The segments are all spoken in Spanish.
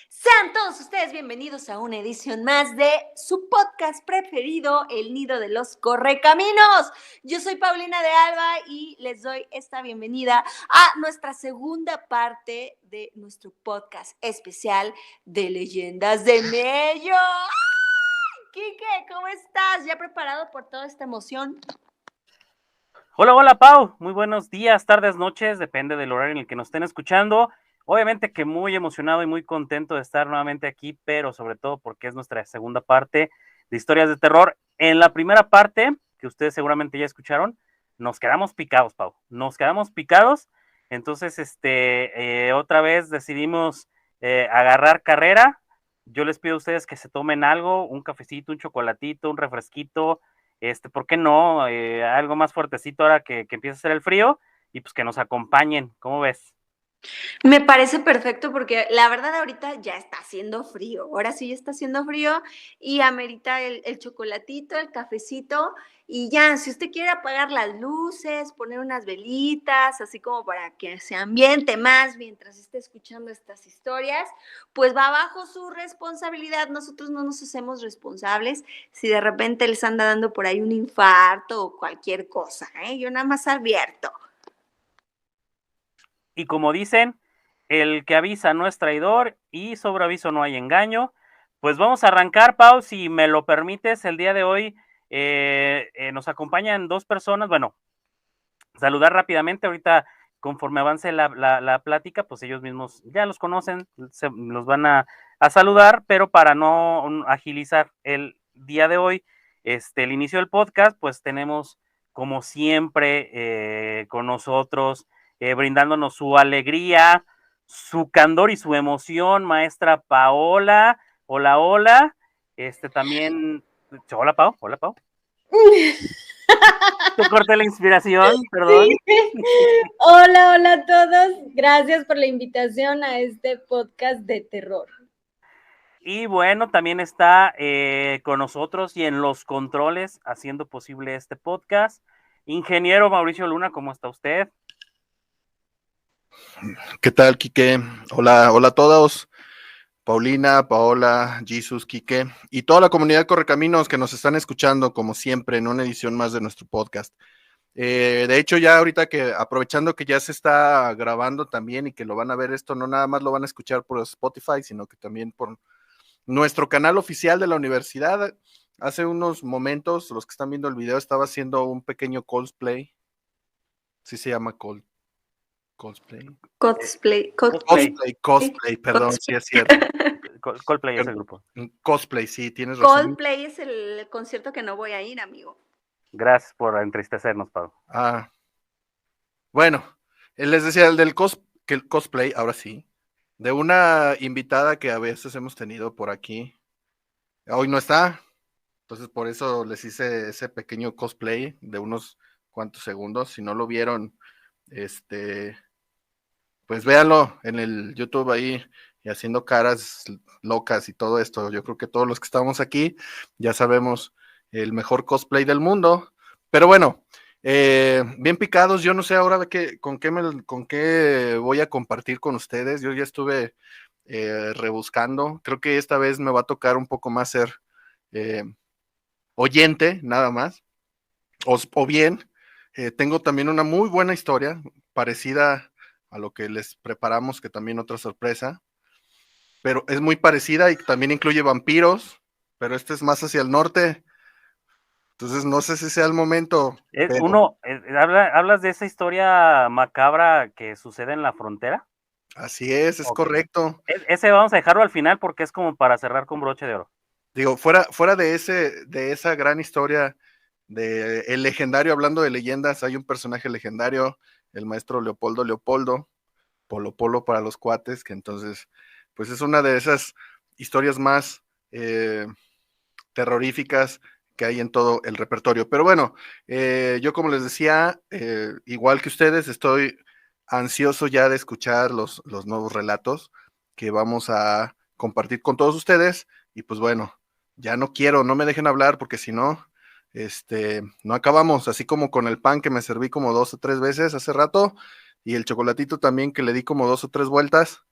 Sean todos ustedes bienvenidos a una edición más de su podcast preferido, El Nido de los Correcaminos. Yo soy Paulina de Alba y les doy esta bienvenida a nuestra segunda parte de nuestro podcast especial de Leyendas de Mello. ¡Ay! Quique, ¿cómo estás? ¿Ya preparado por toda esta emoción? Hola Pau, muy buenos días, tardes, noches, depende del horario en el que nos estén escuchando. Obviamente que muy emocionado y muy contento de estar nuevamente aquí, pero sobre todo porque es nuestra segunda parte de historias de terror. En la primera parte, que ustedes seguramente ya escucharon, nos quedamos picados, Pau, nos quedamos picados. Entonces, otra vez decidimos agarrar carrera. Yo les pido a ustedes que se tomen algo, un cafecito, un chocolatito, un refresquito, ¿por qué no? Algo más fuertecito ahora que empieza a hacer el frío y pues que nos acompañen, ¿cómo ves? Me parece perfecto porque la verdad ahorita ya está haciendo frío, ahora sí ya está haciendo frío y amerita el chocolatito, el cafecito y ya, si usted quiere apagar las luces, poner unas velitas, así como para que se ambiente más mientras esté escuchando estas historias, pues va bajo su responsabilidad, nosotros no nos hacemos responsables si de repente les anda dando por ahí un infarto o cualquier cosa, ¿eh? Yo nada más advierto. Y como dicen, el que avisa no es traidor y sobre aviso no hay engaño. Pues vamos a arrancar, Pau, si me lo permites, el día de hoy nos acompañan dos personas, bueno, saludar rápidamente, ahorita conforme avance la plática, pues ellos mismos ya los conocen, los van a saludar, pero para no agilizar el día de hoy, el inicio del podcast, pues tenemos como siempre con nosotros, brindándonos su alegría, su candor y su emoción, maestra Paola. Hola, hola. También, hola Pau, hola Pau. Te corté la inspiración, perdón. Sí. Hola a todos. Gracias por la invitación a este podcast de terror. Y bueno, también está con nosotros y en los controles haciendo posible este podcast, ingeniero Mauricio Luna, ¿cómo está usted? ¿Qué tal, Quique? Hola a todos. Paulina, Paola, Jesus, Quique y toda la comunidad Correcaminos que nos están escuchando, como siempre, en una edición más de nuestro podcast. De hecho, ya ahorita que aprovechando que ya se está grabando también y que lo van a ver esto, no nada más lo van a escuchar por Spotify, sino que también por nuestro canal oficial de la universidad. Hace unos momentos, los que están viendo el video, estaba haciendo un pequeño cosplay. Sí se llama cosplay. Cosplay, perdón, sí es cierto. Coldplay es el grupo. Cosplay, sí, tienes razón. Coldplay es el concierto que no voy a ir, amigo. Gracias por entristecernos, Pablo. Bueno, les decía el del cosplay, ahora sí, de una invitada que a veces hemos tenido por aquí. Hoy no está, entonces por eso les hice ese pequeño cosplay de unos cuantos segundos. Si no lo vieron, pues véanlo en el YouTube ahí y haciendo caras locas y todo esto. Yo creo que todos los que estamos aquí ya sabemos el mejor cosplay del mundo. Pero bueno, bien picados. Yo no sé ahora con qué voy a compartir con ustedes. Yo ya estuve rebuscando. Creo que esta vez me va a tocar un poco más ser oyente, nada más. O bien, tengo también una muy buena historia parecida a lo que les preparamos, que también otra sorpresa, pero es muy parecida y también incluye vampiros, pero este es más hacia el norte, entonces no sé si sea el momento. ¿Hablas de esa historia macabra que sucede en la frontera? Así es Okay. Correcto. Ese vamos a dejarlo al final porque es como para cerrar con broche de oro. Digo, fuera de esa gran historia el legendario, hablando de leyendas, hay un personaje legendario, el maestro Leopoldo, Polo Polo para los cuates, que entonces, pues es una de esas historias más terroríficas que hay en todo el repertorio. Pero bueno, yo como les decía, igual que ustedes, estoy ansioso ya de escuchar los nuevos relatos que vamos a compartir con todos ustedes. Y pues bueno, ya no me dejen hablar porque si no, no acabamos, así como con el pan que me serví como 2 o 3 veces hace rato y el chocolatito también que le di como 2 o 3 vueltas,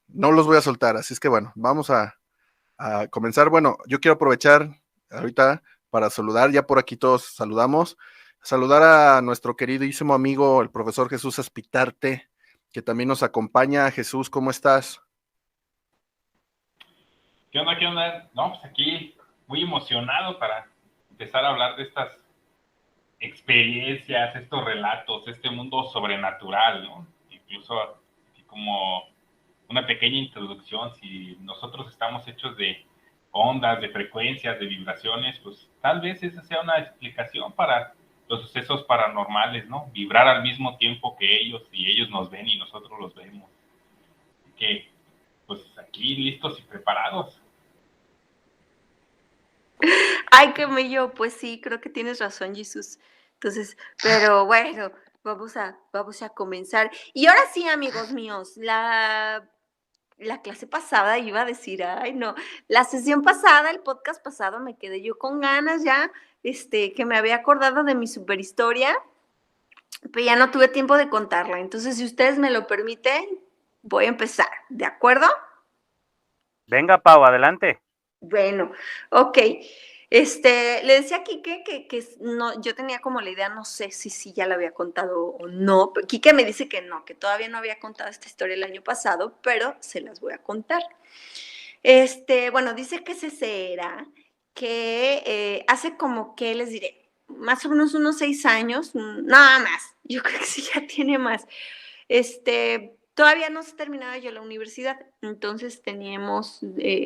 no los voy a soltar. Así es que bueno, vamos a comenzar. Bueno, yo quiero aprovechar ahorita para saludar, ya por aquí todos saludar a nuestro queridísimo amigo, el profesor Jesús Aspitarte, que también nos acompaña. Jesús, ¿cómo estás? ¿Qué onda? ¿Qué onda? No, pues aquí muy emocionado para empezar a hablar de estas experiencias, estos relatos, este mundo sobrenatural, ¿no? Incluso así como una pequeña introducción, si nosotros estamos hechos de ondas, de frecuencias, de vibraciones, pues tal vez esa sea una explicación para los sucesos paranormales, ¿no? Vibrar al mismo tiempo que ellos y ellos nos ven y nosotros los vemos. Así que, pues aquí listos y preparados. Ay, qué bello, pues sí, creo que tienes razón, Jesús. Entonces, pero bueno, vamos a comenzar. Y ahora sí, amigos míos, la clase pasada iba a decir, ay, no, la sesión pasada, el podcast pasado, me quedé yo con ganas ya, que me había acordado de mi super historia, pero ya no tuve tiempo de contarla. Entonces, si ustedes me lo permiten, voy a empezar, ¿de acuerdo? Venga, Pau, adelante. Bueno, ok. Le decía a Quique que no, yo tenía como la idea, no sé si ya la había contado o no, pero Quique me dice que no, que todavía no había contado esta historia el año pasado, pero se las voy a contar. Bueno, dice que ese era que hace como que les diré, más o menos unos 6 años, nada más, yo creo que sí ya tiene más. Todavía no se terminaba yo la universidad, entonces teníamos,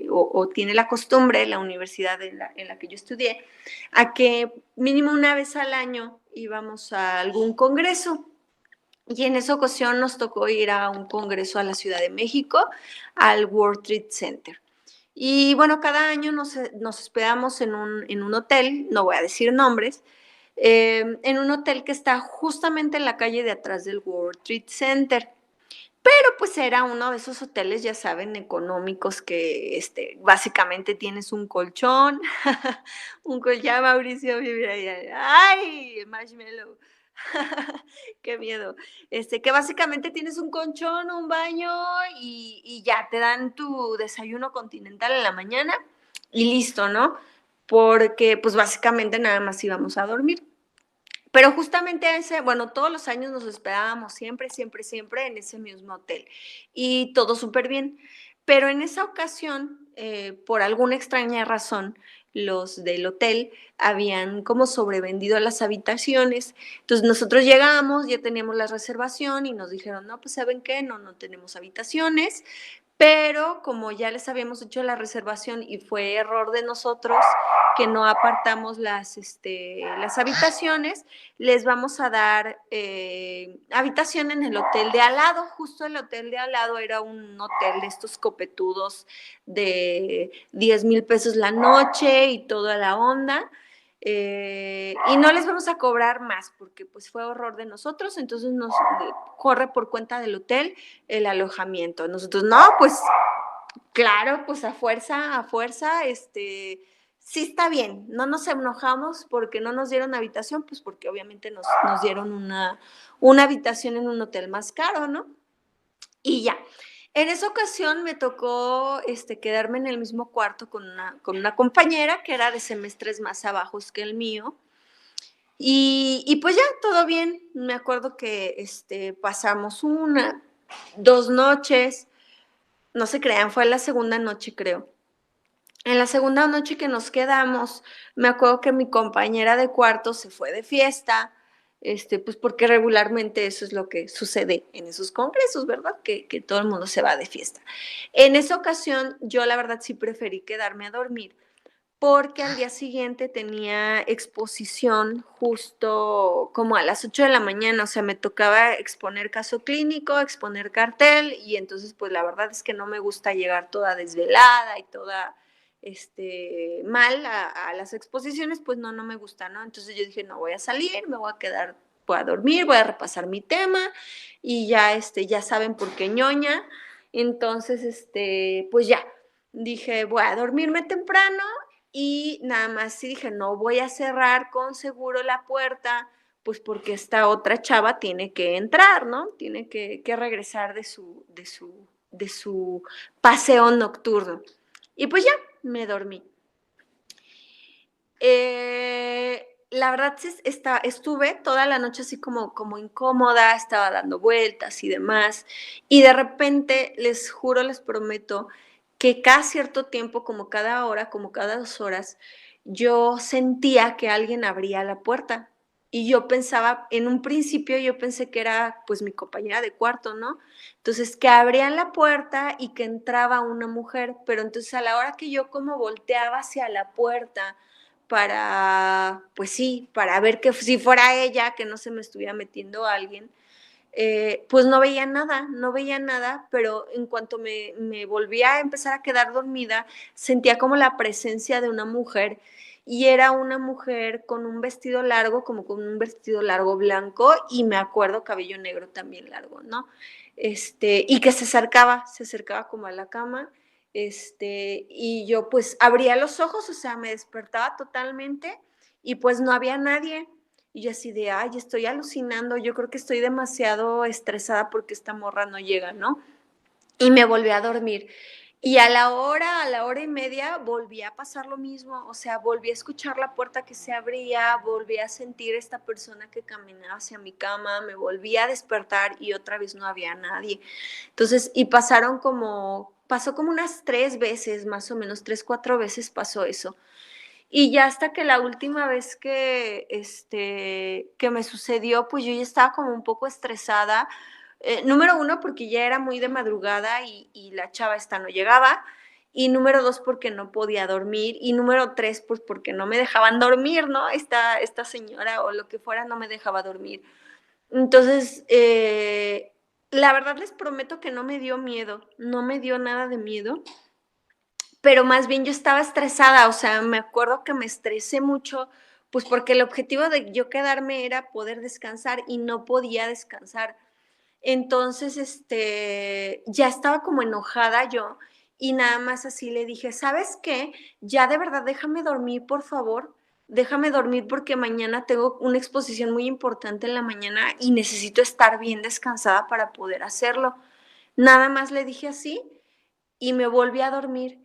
o tiene la costumbre la universidad en la que yo estudié, a que mínimo una vez al año íbamos a algún congreso. Y en esa ocasión nos tocó ir a un congreso a la Ciudad de México, al World Trade Center. Y bueno, cada año nos hospedamos en un hotel, no voy a decir nombres, en un hotel que está justamente en la calle de atrás del World Trade Center. Pero pues era uno de esos hoteles, ya saben, económicos que básicamente tienes un colchón, ya Mauricio vivir ahí, ay, marshmallow, qué miedo, que básicamente tienes un colchón, un baño y ya te dan tu desayuno continental en la mañana y listo, ¿no? Porque pues básicamente nada más íbamos a dormir. Pero justamente bueno, todos los años nos hospedábamos siempre en ese mismo hotel y todo súper bien. Pero en esa ocasión, por alguna extraña razón, los del hotel habían como sobrevendido las habitaciones. Entonces nosotros llegamos, ya teníamos la reservación y nos dijeron, no, pues ¿saben qué? No tenemos habitaciones. Pero como ya les habíamos hecho la reservación y fue error de nosotros que no apartamos las habitaciones, les vamos a dar habitación en el hotel de al lado. Justo el hotel de al lado era un hotel de estos copetudos de 10,000 pesos la noche y toda la onda. Y no les vamos a cobrar más porque pues fue horror de nosotros, entonces nos corre por cuenta del hotel el alojamiento. Nosotros, no, pues claro, pues a fuerza, sí está bien, no nos enojamos porque no nos dieron habitación, pues porque obviamente nos dieron una habitación en un hotel más caro, ¿no? Y ya. En esa ocasión me tocó quedarme en el mismo cuarto con una compañera que era de semestres más abajos que el mío. Y pues ya, todo bien. Me acuerdo que pasamos 2 noches, no se crean, fue la segunda noche, creo. En la segunda noche que nos quedamos, me acuerdo que mi compañera de cuarto se fue de fiesta, pues porque regularmente eso es lo que sucede en esos congresos, ¿verdad? Que todo el mundo se va de fiesta. En esa ocasión, yo la verdad sí preferí quedarme a dormir, porque al día siguiente tenía exposición justo como a las 8 de la mañana, o sea, me tocaba exponer caso clínico, exponer cartel, y entonces pues la verdad es que no me gusta llegar toda desvelada y toda mal a las exposiciones, pues no me gusta, ¿no? Entonces yo dije, no voy a salir, me voy a quedar, voy a dormir, voy a repasar mi tema, y ya, ya saben por qué ñoña. Entonces, pues ya, dije, voy a dormirme temprano. Y nada más sí dije, no voy a cerrar con seguro la puerta, pues porque esta otra chava tiene que entrar, ¿no? Tiene que regresar de su paseo nocturno. Y pues ya, me dormí. La verdad estuve toda la noche así como incómoda, estaba dando vueltas y demás. Y de repente, les juro, les prometo, que cada cierto tiempo, como cada hora, como cada 2 horas, yo sentía que alguien abría la puerta. Y yo pensaba, en un principio yo pensé que era pues mi compañera de cuarto, ¿no? Entonces, que abrían la puerta y que entraba una mujer, pero entonces a la hora que yo como volteaba hacia la puerta para, pues sí, para ver que si fuera ella, que no se me estuviera metiendo alguien, pues no veía nada, pero en cuanto me volví a empezar a quedar dormida, sentía como la presencia de una mujer, y era una mujer con un vestido largo, como con un vestido largo blanco, y me acuerdo cabello negro también largo, ¿no? Y que se acercaba como a la cama, y yo pues abría los ojos, o sea, me despertaba totalmente, y pues no había nadie. Y yo así de, ay, estoy alucinando, yo creo que estoy demasiado estresada porque esta morra no llega, ¿no? Y me volví a dormir. Y a la hora y media, volví a pasar lo mismo, o sea, volví a escuchar la puerta que se abría, volví a sentir esta persona que caminaba hacia mi cama, me volví a despertar y otra vez no había nadie. Entonces, y pasó como unas 3 veces, más o menos, 3, 4 veces pasó eso. Y ya hasta que la última vez que me sucedió, pues yo ya estaba como un poco estresada. Número 1, porque ya era muy de madrugada y la chava esta no llegaba. Y número 2, porque no podía dormir. Y número 3, pues porque no me dejaban dormir, ¿no? Esta señora o lo que fuera no me dejaba dormir. Entonces, la verdad les prometo que no me dio miedo, no me dio nada de miedo, pero más bien yo estaba estresada, o sea, me acuerdo que me estresé mucho, pues porque el objetivo de yo quedarme era poder descansar y no podía descansar. Entonces, ya estaba como enojada yo, y nada más así le dije, ¿sabes qué? Ya de verdad déjame dormir, por favor, déjame dormir porque mañana tengo una exposición muy importante en la mañana y necesito estar bien descansada para poder hacerlo. Nada más le dije así y me volví a dormir.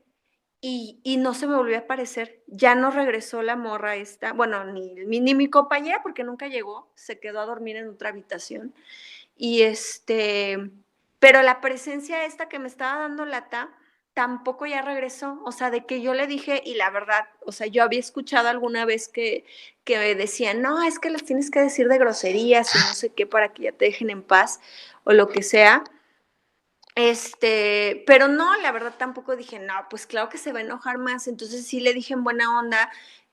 Y no se me volvió a aparecer, ya no regresó la morra esta, bueno, ni mi compañera, porque nunca llegó, se quedó a dormir en otra habitación. Y pero la presencia esta que me estaba dando lata, tampoco ya regresó, o sea, de que yo le dije, y la verdad, o sea, yo había escuchado alguna vez que decían, no, es que les tienes que decir de groserías y no sé qué para que ya te dejen en paz, o lo que sea. Pero no, la verdad tampoco dije, no, pues claro que se va a enojar más. Entonces sí le dije en buena onda,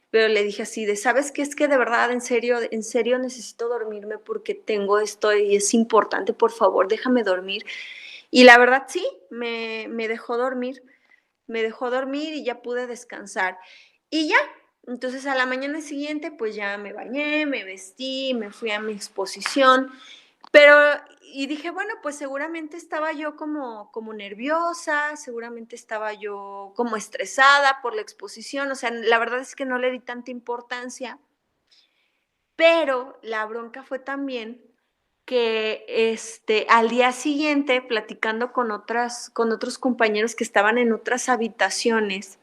pero le dije así de, ¿sabes qué? Es que de verdad, en serio necesito dormirme porque tengo esto y es importante, por favor, déjame dormir. Y la verdad sí, me dejó dormir, y ya pude descansar. Y ya, entonces a la mañana siguiente pues ya me bañé, me vestí, me fui a mi exposición. Pero, y dije, bueno, pues seguramente estaba yo como nerviosa, seguramente estaba yo como estresada por la exposición, o sea, la verdad es que no le di tanta importancia, pero la bronca fue también que al día siguiente, platicando con otros compañeros que estaban en otras habitaciones,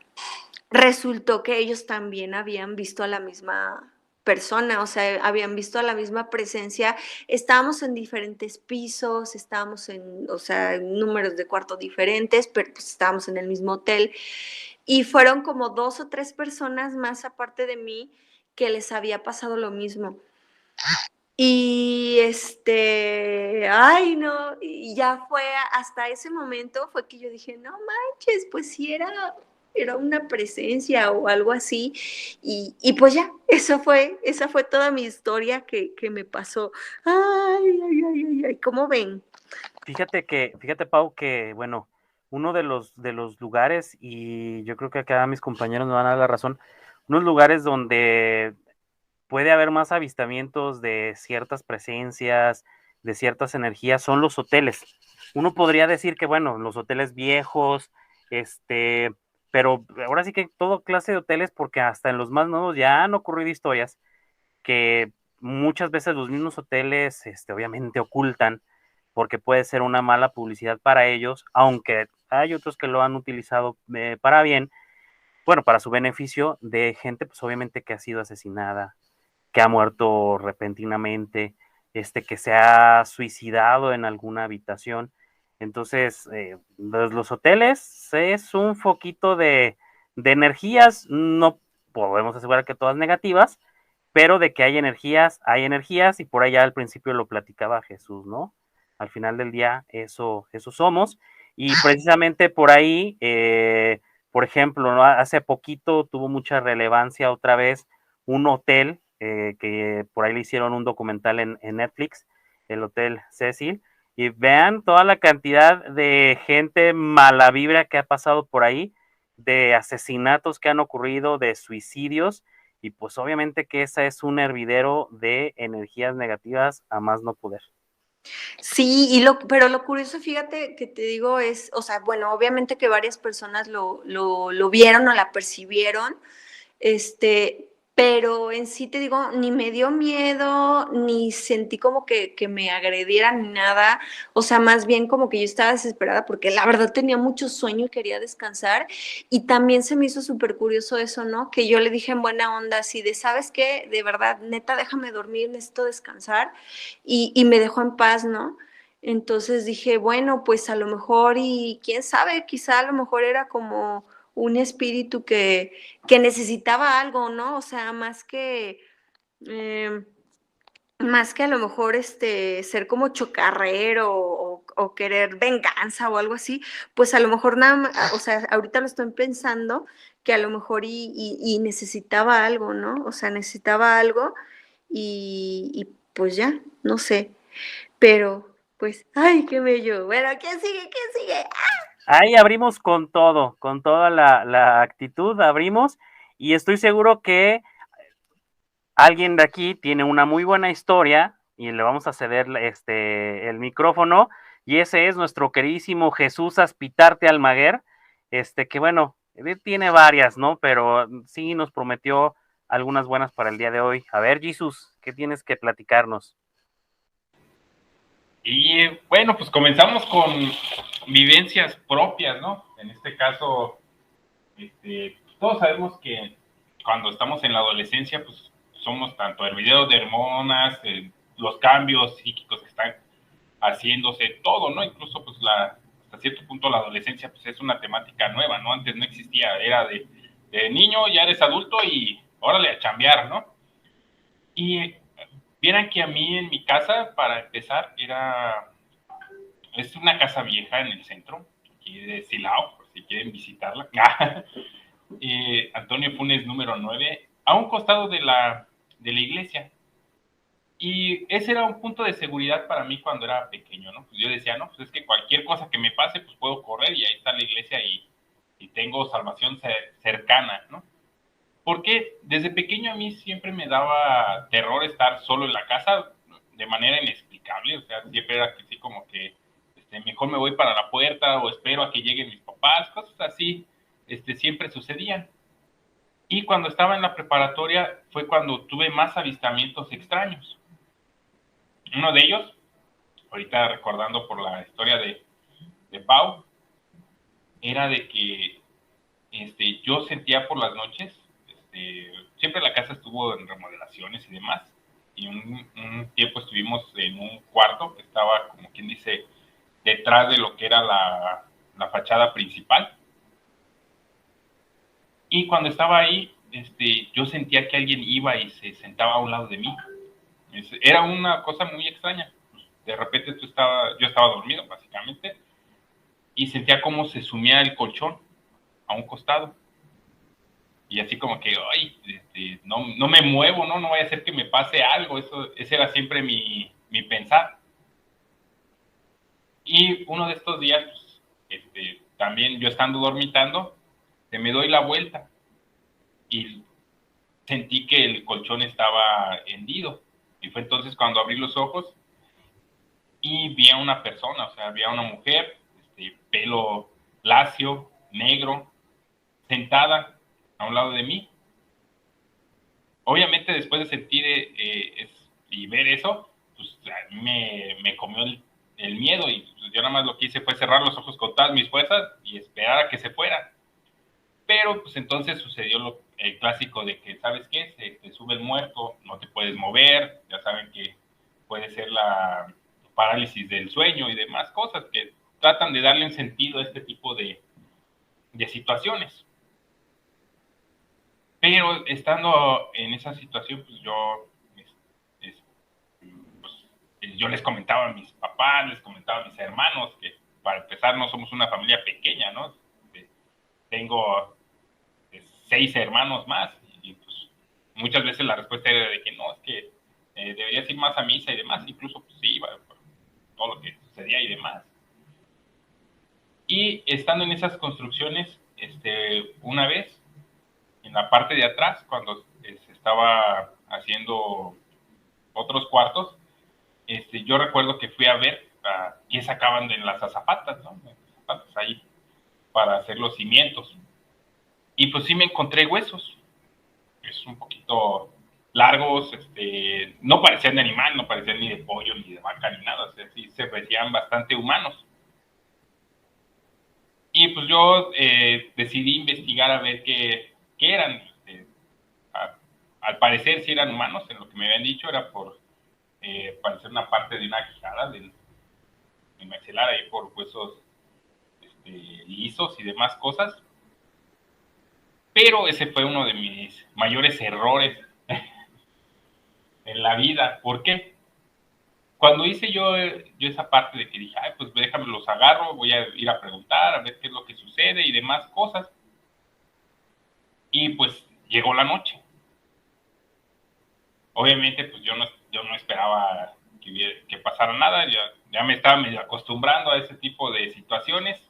resultó que ellos también habían visto a la misma persona, o sea, habían visto a la misma presencia. Estábamos en diferentes pisos, estábamos o sea, en números de cuarto diferentes, pero pues estábamos en el mismo hotel. Y fueron como 2 o 3 personas más aparte de mí que les había pasado lo mismo. Y ay no, y ya fue hasta ese momento fue que yo dije, no manches, pues sí era era una presencia o algo así. Y pues ya, esa fue toda mi historia que me pasó. Ay, ay, ay, ay, ay, ¿cómo ven? Fíjate, Pau, que bueno, uno de los lugares, y yo creo que acá mis compañeros me van a dar la razón, unos lugares donde puede haber más avistamientos de ciertas presencias, de ciertas energías, son los hoteles. Uno podría decir que, bueno, los hoteles viejos, este, pero ahora sí que todo clase de hoteles, porque hasta en los más nuevos ya han ocurrido historias que muchas veces los mismos hoteles, obviamente ocultan, porque puede ser una mala publicidad para ellos, aunque hay otros que lo han utilizado para bien, bueno, para su beneficio, de gente, pues obviamente que ha sido asesinada, que ha muerto repentinamente, que se ha suicidado en alguna habitación. Entonces, los hoteles es un foquito de energías, no podemos asegurar que todas negativas, pero de que hay energías, y por allá al principio lo platicaba Jesús, ¿no? Al final del día, eso somos, y precisamente por ahí, por ejemplo, ¿no? Hace poquito tuvo mucha relevancia otra vez un hotel, que por ahí le hicieron un documental en Netflix, el Hotel Cecil, y vean toda la cantidad de gente mala vibra que ha pasado por ahí, de asesinatos que han ocurrido, de suicidios, y pues obviamente que esa es un hervidero de energías negativas a más no poder. Sí, pero lo curioso, fíjate que te digo, es, o sea, bueno, obviamente que varias personas lo vieron o la percibieron, pero en sí te digo, ni me dio miedo, ni sentí como que me agredieran ni nada, o sea, más bien como que yo estaba desesperada porque la verdad tenía mucho sueño y quería descansar, y también se me hizo súper curioso eso, ¿no? Que yo le dije en buena onda así de, ¿sabes qué? De verdad, neta, déjame dormir, necesito descansar, y me dejó en paz, ¿no? Entonces dije, bueno, pues a lo mejor, y quién sabe, quizá a lo mejor era como un espíritu que necesitaba algo, ¿no? O sea, eh, más que a lo mejor ser como chocarrero o querer venganza o algo así, pues a lo mejor nada más, o sea, ahorita lo estoy pensando que a lo mejor y necesitaba algo, ¿no? O sea, necesitaba algo y pues ya, no sé, pero pues, ay, qué bello. Bueno, ¿quién sigue? ¿Quién sigue? Ahí abrimos con todo, con toda la actitud, abrimos, y estoy seguro que alguien de aquí tiene una muy buena historia, y le vamos a ceder el micrófono, y ese es nuestro queridísimo Jesús Aspitarte Almaguer, que bueno, él tiene varias, ¿no? Pero sí nos prometió algunas buenas para el día de hoy. A ver, Jesús, ¿qué tienes que platicarnos? Y bueno, pues comenzamos con vivencias propias, ¿no? En este caso, todos sabemos que cuando estamos en la adolescencia, pues somos tanto hervideros de hormonas, los cambios psíquicos que están haciéndose, todo, ¿no? Incluso, pues, hasta cierto punto la adolescencia, pues, es una temática nueva, ¿no? Antes no existía, era de niño, ya eres adulto y órale a chambear, ¿no? Y vieran que a mí en mi casa, para empezar, es una casa vieja en el centro, aquí de Silao, por si quieren visitarla. Antonio Funes número 9, a un costado de la iglesia. Y ese era un punto de seguridad para mí cuando era pequeño, ¿no? Pues yo decía, no, pues es que cualquier cosa que me pase, pues puedo correr y ahí está la iglesia y tengo salvación cercana, ¿no? Porque desde pequeño a mí siempre me daba terror estar solo en la casa de manera inexplicable, o sea, siempre era que sí como que mejor me voy para la puerta o espero a que lleguen mis papás, cosas así, siempre sucedían. Y cuando estaba en la preparatoria fue cuando tuve más avistamientos extraños. Uno de ellos, ahorita recordando por la historia de Pau, era de que yo sentía por las noches, siempre la casa estuvo en remodelaciones y demás, y un tiempo estuvimos en un cuarto que estaba, como quien dice, detrás de lo que era la fachada principal. Y cuando estaba ahí, yo sentía que alguien iba y se sentaba a un lado de mí. Era una cosa muy extraña. De repente yo estaba dormido, básicamente, y sentía cómo se sumía el colchón. a un costado. Y así como que, ay, no me muevo, ¿no? No vaya a ser que me pase algo. Ese era siempre mi pensar. Y uno de estos días, pues, también yo estando dormitando, me doy la vuelta y sentí que el colchón estaba hendido. Y fue entonces cuando abrí los ojos y vi a una persona, o sea, vi a una mujer, pelo lacio, negro, sentada a un lado de mí. Obviamente después de sentir y ver eso, pues a mí me comió el miedo y pues, yo nada más lo que hice fue cerrar los ojos con todas mis fuerzas y esperar a que se fuera. Pero pues entonces sucedió el clásico de que, ¿sabes qué? Se te sube el muerto, no te puedes mover, ya saben que puede ser la parálisis del sueño y demás cosas que tratan de darle un sentido a este tipo de situaciones. Pero estando en esa situación, pues yo les comentaba a mis papás, les comentaba a mis hermanos, que para empezar no somos una familia pequeña, ¿no? Tengo 6 hermanos más y pues muchas veces la respuesta era de que no, es que deberías ir más a misa y demás, incluso pues sí, iba por todo lo que sucedía y demás. Y estando en esas construcciones, una vez, en la parte de atrás, cuando se estaba haciendo otros cuartos, yo recuerdo que fui a ver qué sacaban de las azafatas, ¿no? Azafatas ahí para hacer los cimientos. Y pues sí me encontré huesos. Es un poquito largos, no parecían de animal, no parecían ni de pollo, ni de vaca, ni nada. O sea, sí se veían bastante humanos. Y pues yo decidí investigar a ver qué eran. Al parecer sí eran humanos, en lo que me habían dicho era por parecer una parte de una quijada del maxilar ahí por huesos lisos y demás cosas. Pero ese fue uno de mis mayores errores en la vida. ¿Por qué? Cuando hice yo esa parte de que dije, ay, pues déjame los agarro, voy a ir a preguntar, a ver qué es lo que sucede y demás cosas. Y pues llegó la noche. Obviamente, pues yo no esperaba que pasara nada, ya me estaba medio acostumbrando a ese tipo de situaciones.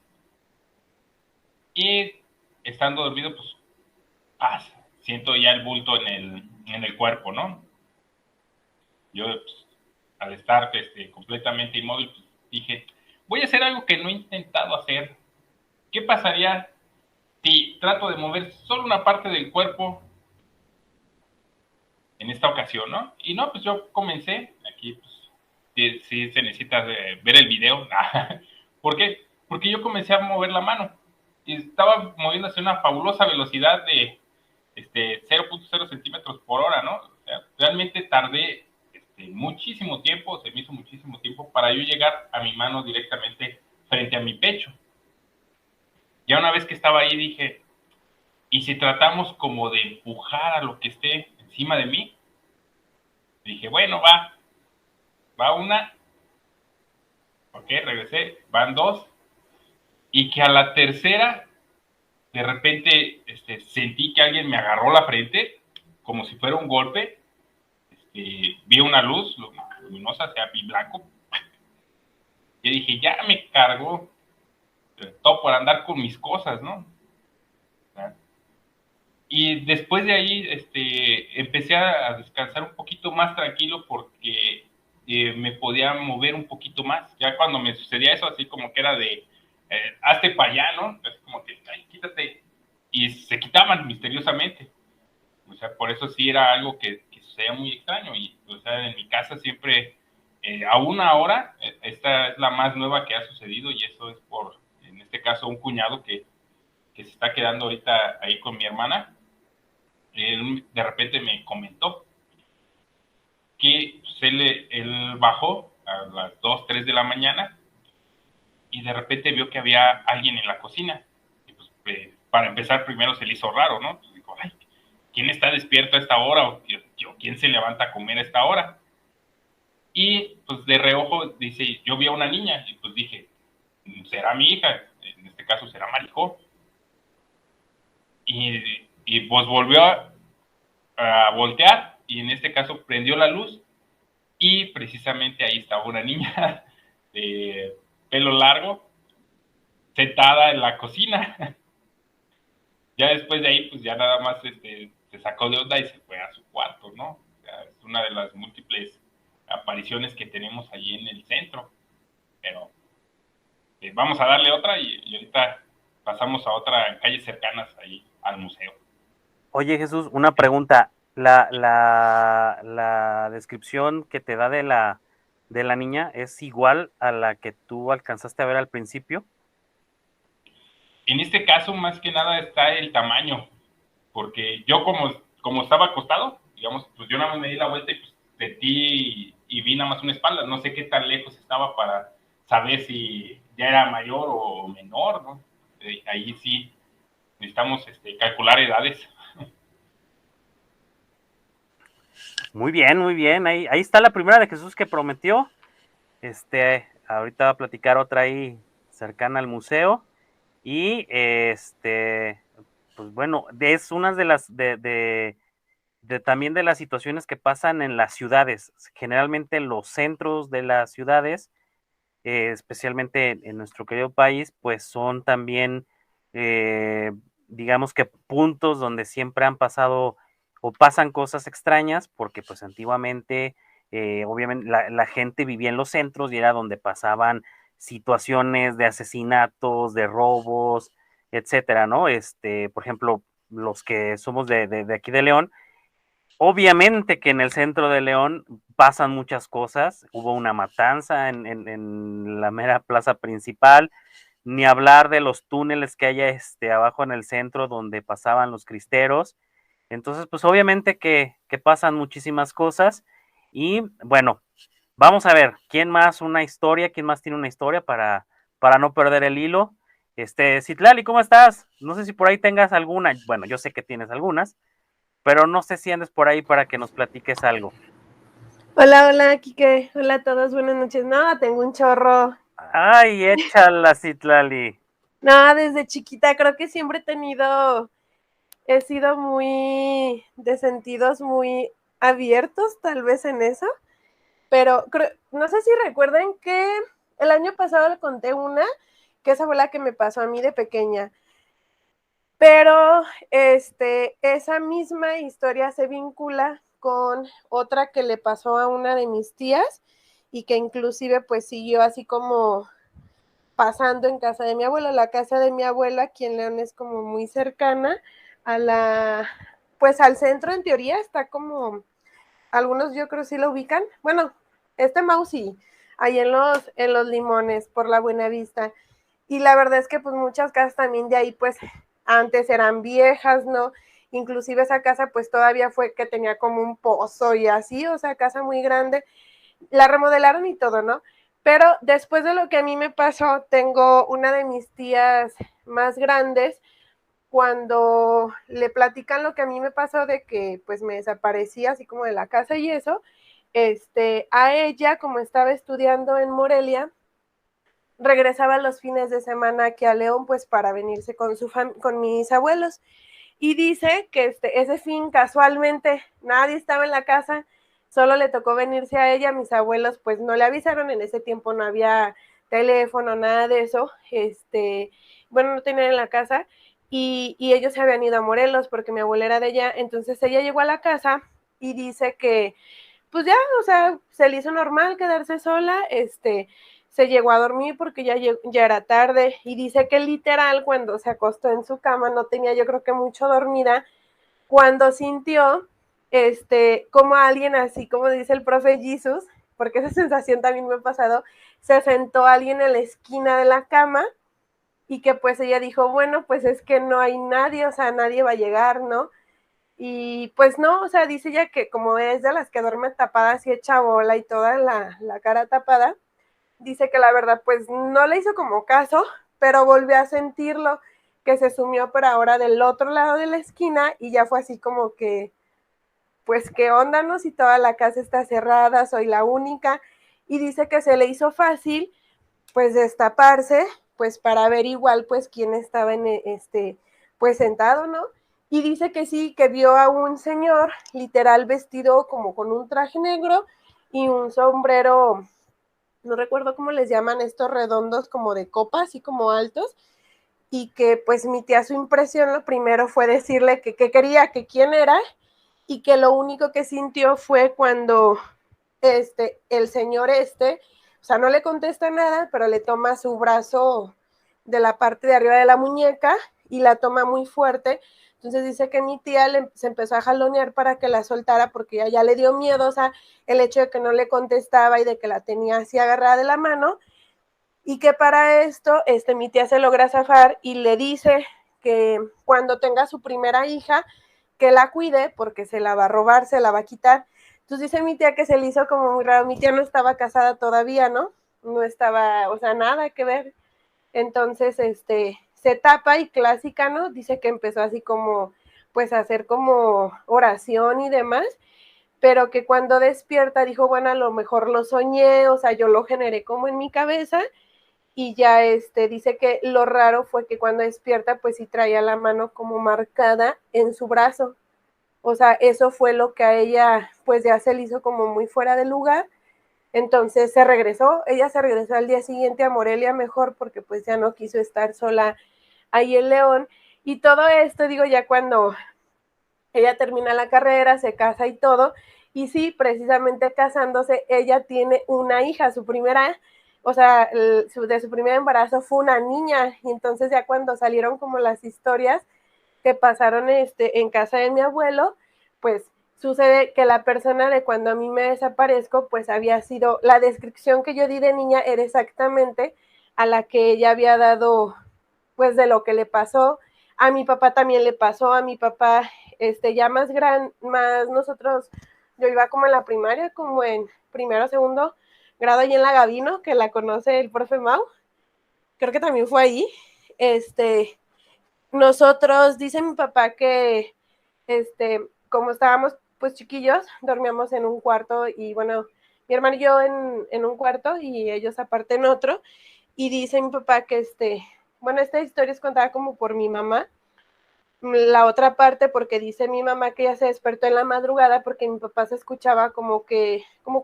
Y estando dormido, pues siento ya el bulto en el cuerpo, ¿no? Yo, pues, al estar completamente inmóvil, pues, dije, voy a hacer algo que no he intentado hacer. ¿Qué pasaría si trato de mover solo una parte del cuerpo en esta ocasión, ¿no? Y no, pues yo comencé, aquí pues sí se necesita ver el video. ¿Por qué? Porque yo comencé a mover la mano y estaba moviéndose a una fabulosa velocidad de 0.0 centímetros por hora, ¿no? O sea, realmente tardé muchísimo tiempo, se me hizo muchísimo tiempo para yo llegar a mi mano directamente frente a mi pecho. Ya una vez que estaba ahí dije, ¿y si tratamos como de empujar a lo que esté encima de mí? Dije, bueno, va una, ok, regresé, van 2, y que a la tercera, de repente, sentí que alguien me agarró la frente, como si fuera un golpe, vi una luz luminosa, o sea, vi blanco, y dije, ya me cargó, todo por andar con mis cosas, ¿no? Y después de ahí empecé a descansar un poquito más tranquilo porque me podía mover un poquito más. Ya cuando me sucedía eso, así como que era de, hazte para allá, ¿no? Así como que, ay, quítate. Y se quitaban misteriosamente. O sea, por eso sí era algo que sucedía muy extraño. Y, o sea, en mi casa siempre, aún ahora, esta es la más nueva que ha sucedido y eso es por, en este caso, un cuñado que se está quedando ahorita ahí con mi hermana. Él de repente me comentó que pues, él bajó a las 2, 3 de la mañana y de repente vio que había alguien en la cocina. Y pues, para empezar, primero se le hizo raro, ¿no? Pues dijo, ay, ¿quién está despierto a esta hora? ¿O quién se levanta a comer a esta hora? Y pues de reojo dice, yo vi a una niña y pues dije, será mi hija, en este caso será Marijó. y pues volvió a voltear, y en este caso prendió la luz, y precisamente ahí estaba una niña de pelo largo, sentada en la cocina. Ya después de ahí, pues ya nada más se sacó de onda y se fue a su cuarto, ¿no? O sea, es una de las múltiples apariciones que tenemos allí en el centro. Pero vamos a darle otra y ahorita pasamos a otra calle cercanas ahí al museo. Oye, Jesús, una pregunta. La descripción que te da de la niña es igual a la que tú alcanzaste a ver al principio. En este caso, más que nada, está el tamaño, porque yo como estaba acostado, digamos, pues yo nada más me di la vuelta y pues sentí y vi nada más una espalda. No sé qué tan lejos estaba para saber si ya era mayor o menor, ¿no? Ahí sí necesitamos calcular edades. Muy bien, muy bien. Ahí está la primera de Jesús que prometió. Ahorita va a platicar otra ahí cercana al museo. Y pues bueno, es una de las también de las situaciones que pasan en las ciudades, generalmente en los centros de las ciudades, especialmente en nuestro querido país, pues son también, digamos que puntos donde siempre han pasado o pasan cosas extrañas, porque pues antiguamente, obviamente, la gente vivía en los centros y era donde pasaban situaciones de asesinatos, de robos, etcétera, ¿no? Por ejemplo, los que somos de aquí de León, obviamente que en el centro de León pasan muchas cosas. Hubo una matanza en la mera plaza principal, ni hablar de los túneles que hay abajo en el centro donde pasaban los cristeros. Entonces, pues obviamente que pasan muchísimas cosas. Y bueno, vamos a ver, ¿quién más tiene una historia para no perder el hilo? Citlali, ¿cómo estás? No sé si por ahí tengas alguna. Bueno, yo sé que tienes algunas, pero no sé si andes por ahí para que nos platiques algo. Hola, hola, Kike. Hola a todos, buenas noches. No, tengo un chorro. Ay, échala, Citlali. No, desde chiquita creo que siempre he sido muy de sentidos muy abiertos, tal vez en eso, pero no sé si recuerden que el año pasado le conté una, que esa fue la que me pasó a mí de pequeña. Pero esa misma historia se vincula con otra que le pasó a una de mis tías y que inclusive pues siguió así como pasando en casa de mi abuelo. La casa de mi abuela aquí en León es como muy cercana pues al centro. En teoría está como, algunos yo creo sí lo ubican, bueno, Mausi, ahí en los Limones, por la Buenavista. Y la verdad es que pues muchas casas también de ahí pues antes eran viejas, ¿no? Inclusive esa casa pues todavía fue que tenía como un pozo y así, o sea, casa muy grande. La remodelaron y todo, ¿no? Pero después de lo que a mí me pasó, tengo una de mis tías más grandes, cuando le platican lo que a mí me pasó de que pues me desaparecí así como de la casa y eso, a ella, como estaba estudiando en Morelia, regresaba los fines de semana aquí a León pues para venirse con mis abuelos, y dice que ese fin casualmente nadie estaba en la casa, solo le tocó venirse a ella. Mis abuelos pues no le avisaron, en ese tiempo no había teléfono, nada de eso, bueno, no tenían en la casa, y ellos se habían ido a Morelos porque mi abuela era de allá. Entonces ella llegó a la casa y dice que pues ya, o sea, se le hizo normal quedarse sola, se llegó a dormir porque ya era tarde, y dice que literal cuando se acostó en su cama no tenía, yo creo que mucho dormida, cuando sintió como alguien, así como dice el profe Jesus, porque esa sensación también me ha pasado, se sentó alguien en la esquina de la cama, y que pues ella dijo, bueno, pues es que no hay nadie, o sea, nadie va a llegar, ¿no? Y pues no, o sea, dice ella que como es de las que duerme tapada así hecha bola y toda la cara tapada, dice que la verdad pues no le hizo como caso, pero volvió a sentirlo, que se sumió pero ahora del otro lado de la esquina, y ya fue así como que, pues qué onda, ¿no? Si toda la casa está cerrada, soy la única. Y dice que se le hizo fácil pues destaparse, pues para ver igual pues quién estaba pues sentado, ¿no? Y dice que sí, que vio a un señor literal vestido como con un traje negro y un sombrero, no recuerdo cómo les llaman estos redondos como de copa, así como altos, y que pues mi tía su impresión lo primero fue decirle que qué quería, que quién era, y que lo único que sintió fue cuando el señor o sea, no le contesta nada, pero le toma su brazo de la parte de arriba de la muñeca y la toma muy fuerte. Entonces dice que mi tía se empezó a jalonear para que la soltara porque ya le dio miedo, o sea, el hecho de que no le contestaba y de que la tenía así agarrada de la mano, y que para esto mi tía se logra zafar y le dice que cuando tenga su primera hija, que la cuide porque se la va a robar, se la va a quitar. Entonces dice mi tía que se le hizo como muy raro, mi tía no estaba casada todavía, ¿no? No estaba, o sea, nada que ver. Entonces, se tapa y clásica, ¿no? Dice que empezó así como, pues a hacer como oración y demás, pero que cuando despierta dijo, bueno, a lo mejor lo soñé, o sea, yo lo generé como en mi cabeza, y ya dice que lo raro fue que cuando despierta, pues sí traía la mano como marcada en su brazo. O sea, eso fue lo que a ella, pues ya se le hizo como muy fuera de lugar. Entonces ella se regresó al día siguiente a Morelia mejor porque pues ya no quiso estar sola ahí en León. Y todo esto, digo, ya cuando ella termina la carrera, se casa y todo, y sí, precisamente casándose, ella tiene una hija, su primera, o sea, de su primer embarazo fue una niña, y entonces ya cuando salieron como las historias que pasaron en casa de mi abuelo, pues sucede que la persona de cuando a mí me desaparezco, pues había sido, la descripción que yo di de niña era exactamente a la que ella había dado, pues de lo que le pasó. A mi papá también le pasó, a mi papá, ya más nosotros, yo iba como en la primaria, como en primero o segundo grado ahí en la Gavino, que la conoce el profe Mau, creo que también fue ahí. Nosotros, dice mi papá que, como estábamos pues chiquillos, dormíamos en un cuarto y bueno, mi hermano y yo en un cuarto y ellos aparte en otro, y dice mi papá que bueno, esta historia es contada como por mi mamá, la otra parte porque dice mi mamá que ella se despertó en la madrugada porque mi papá se escuchaba como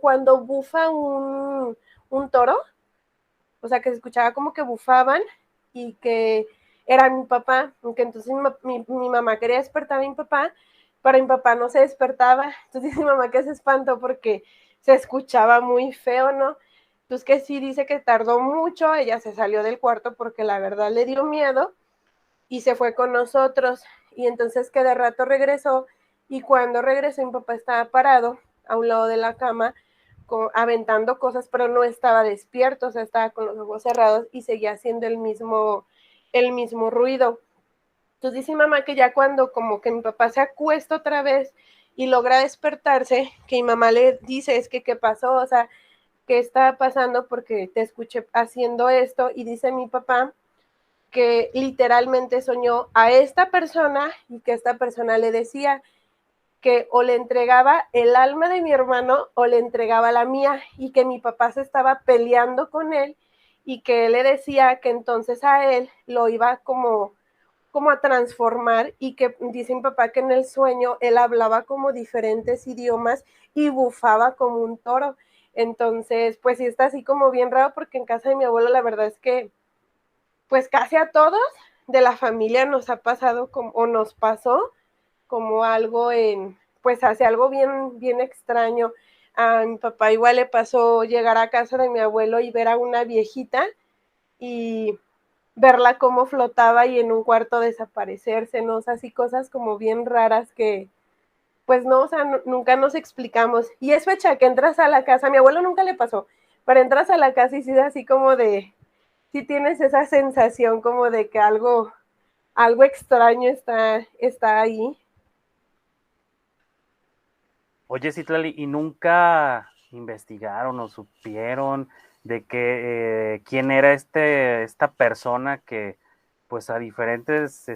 cuando bufa un toro, o sea, que se escuchaba como que bufaban y que era mi papá, que entonces mi mamá quería despertar a mi papá, pero mi papá no se despertaba, entonces mi mamá que se espantó porque se escuchaba muy feo, ¿no? Entonces que sí dice que tardó mucho, ella se salió del cuarto porque la verdad le dio miedo y se fue con nosotros, y entonces que de rato regresó, y cuando regresó mi papá estaba parado a un lado de la cama, aventando cosas, pero no estaba despierto, o sea, estaba con los ojos cerrados y seguía haciendo el mismo ruido. Entonces dice mi mamá que ya cuando como que mi papá se acuesta otra vez y logra despertarse, que mi mamá le dice, es que qué pasó, o sea, qué está pasando porque te escuché haciendo esto, y dice mi papá que literalmente soñó a esta persona y que esta persona le decía que o le entregaba el alma de mi hermano o le entregaba la mía, y que mi papá se estaba peleando con él y que él le decía que entonces a él lo iba como a transformar, y que dice mi papá que en el sueño él hablaba como diferentes idiomas y bufaba como un toro. Entonces, pues sí está así como bien raro porque en casa de mi abuelo la verdad es que pues casi a todos de la familia nos ha pasado o nos pasó como algo pues hace algo bien, bien extraño. A mi papá igual le pasó llegar a casa de mi abuelo y ver a una viejita y verla cómo flotaba y en un cuarto desaparecerse, ¿no? O sea, así cosas como bien raras que, pues no, o sea, nunca nos explicamos. Y es fecha que entras a la casa, a mi abuelo nunca le pasó, pero entras a la casa y sí es así como sí tienes esa sensación como de que algo extraño está ahí. Oye, Citlali, ¿y nunca investigaron o supieron de quién era esta persona que, pues a diferentes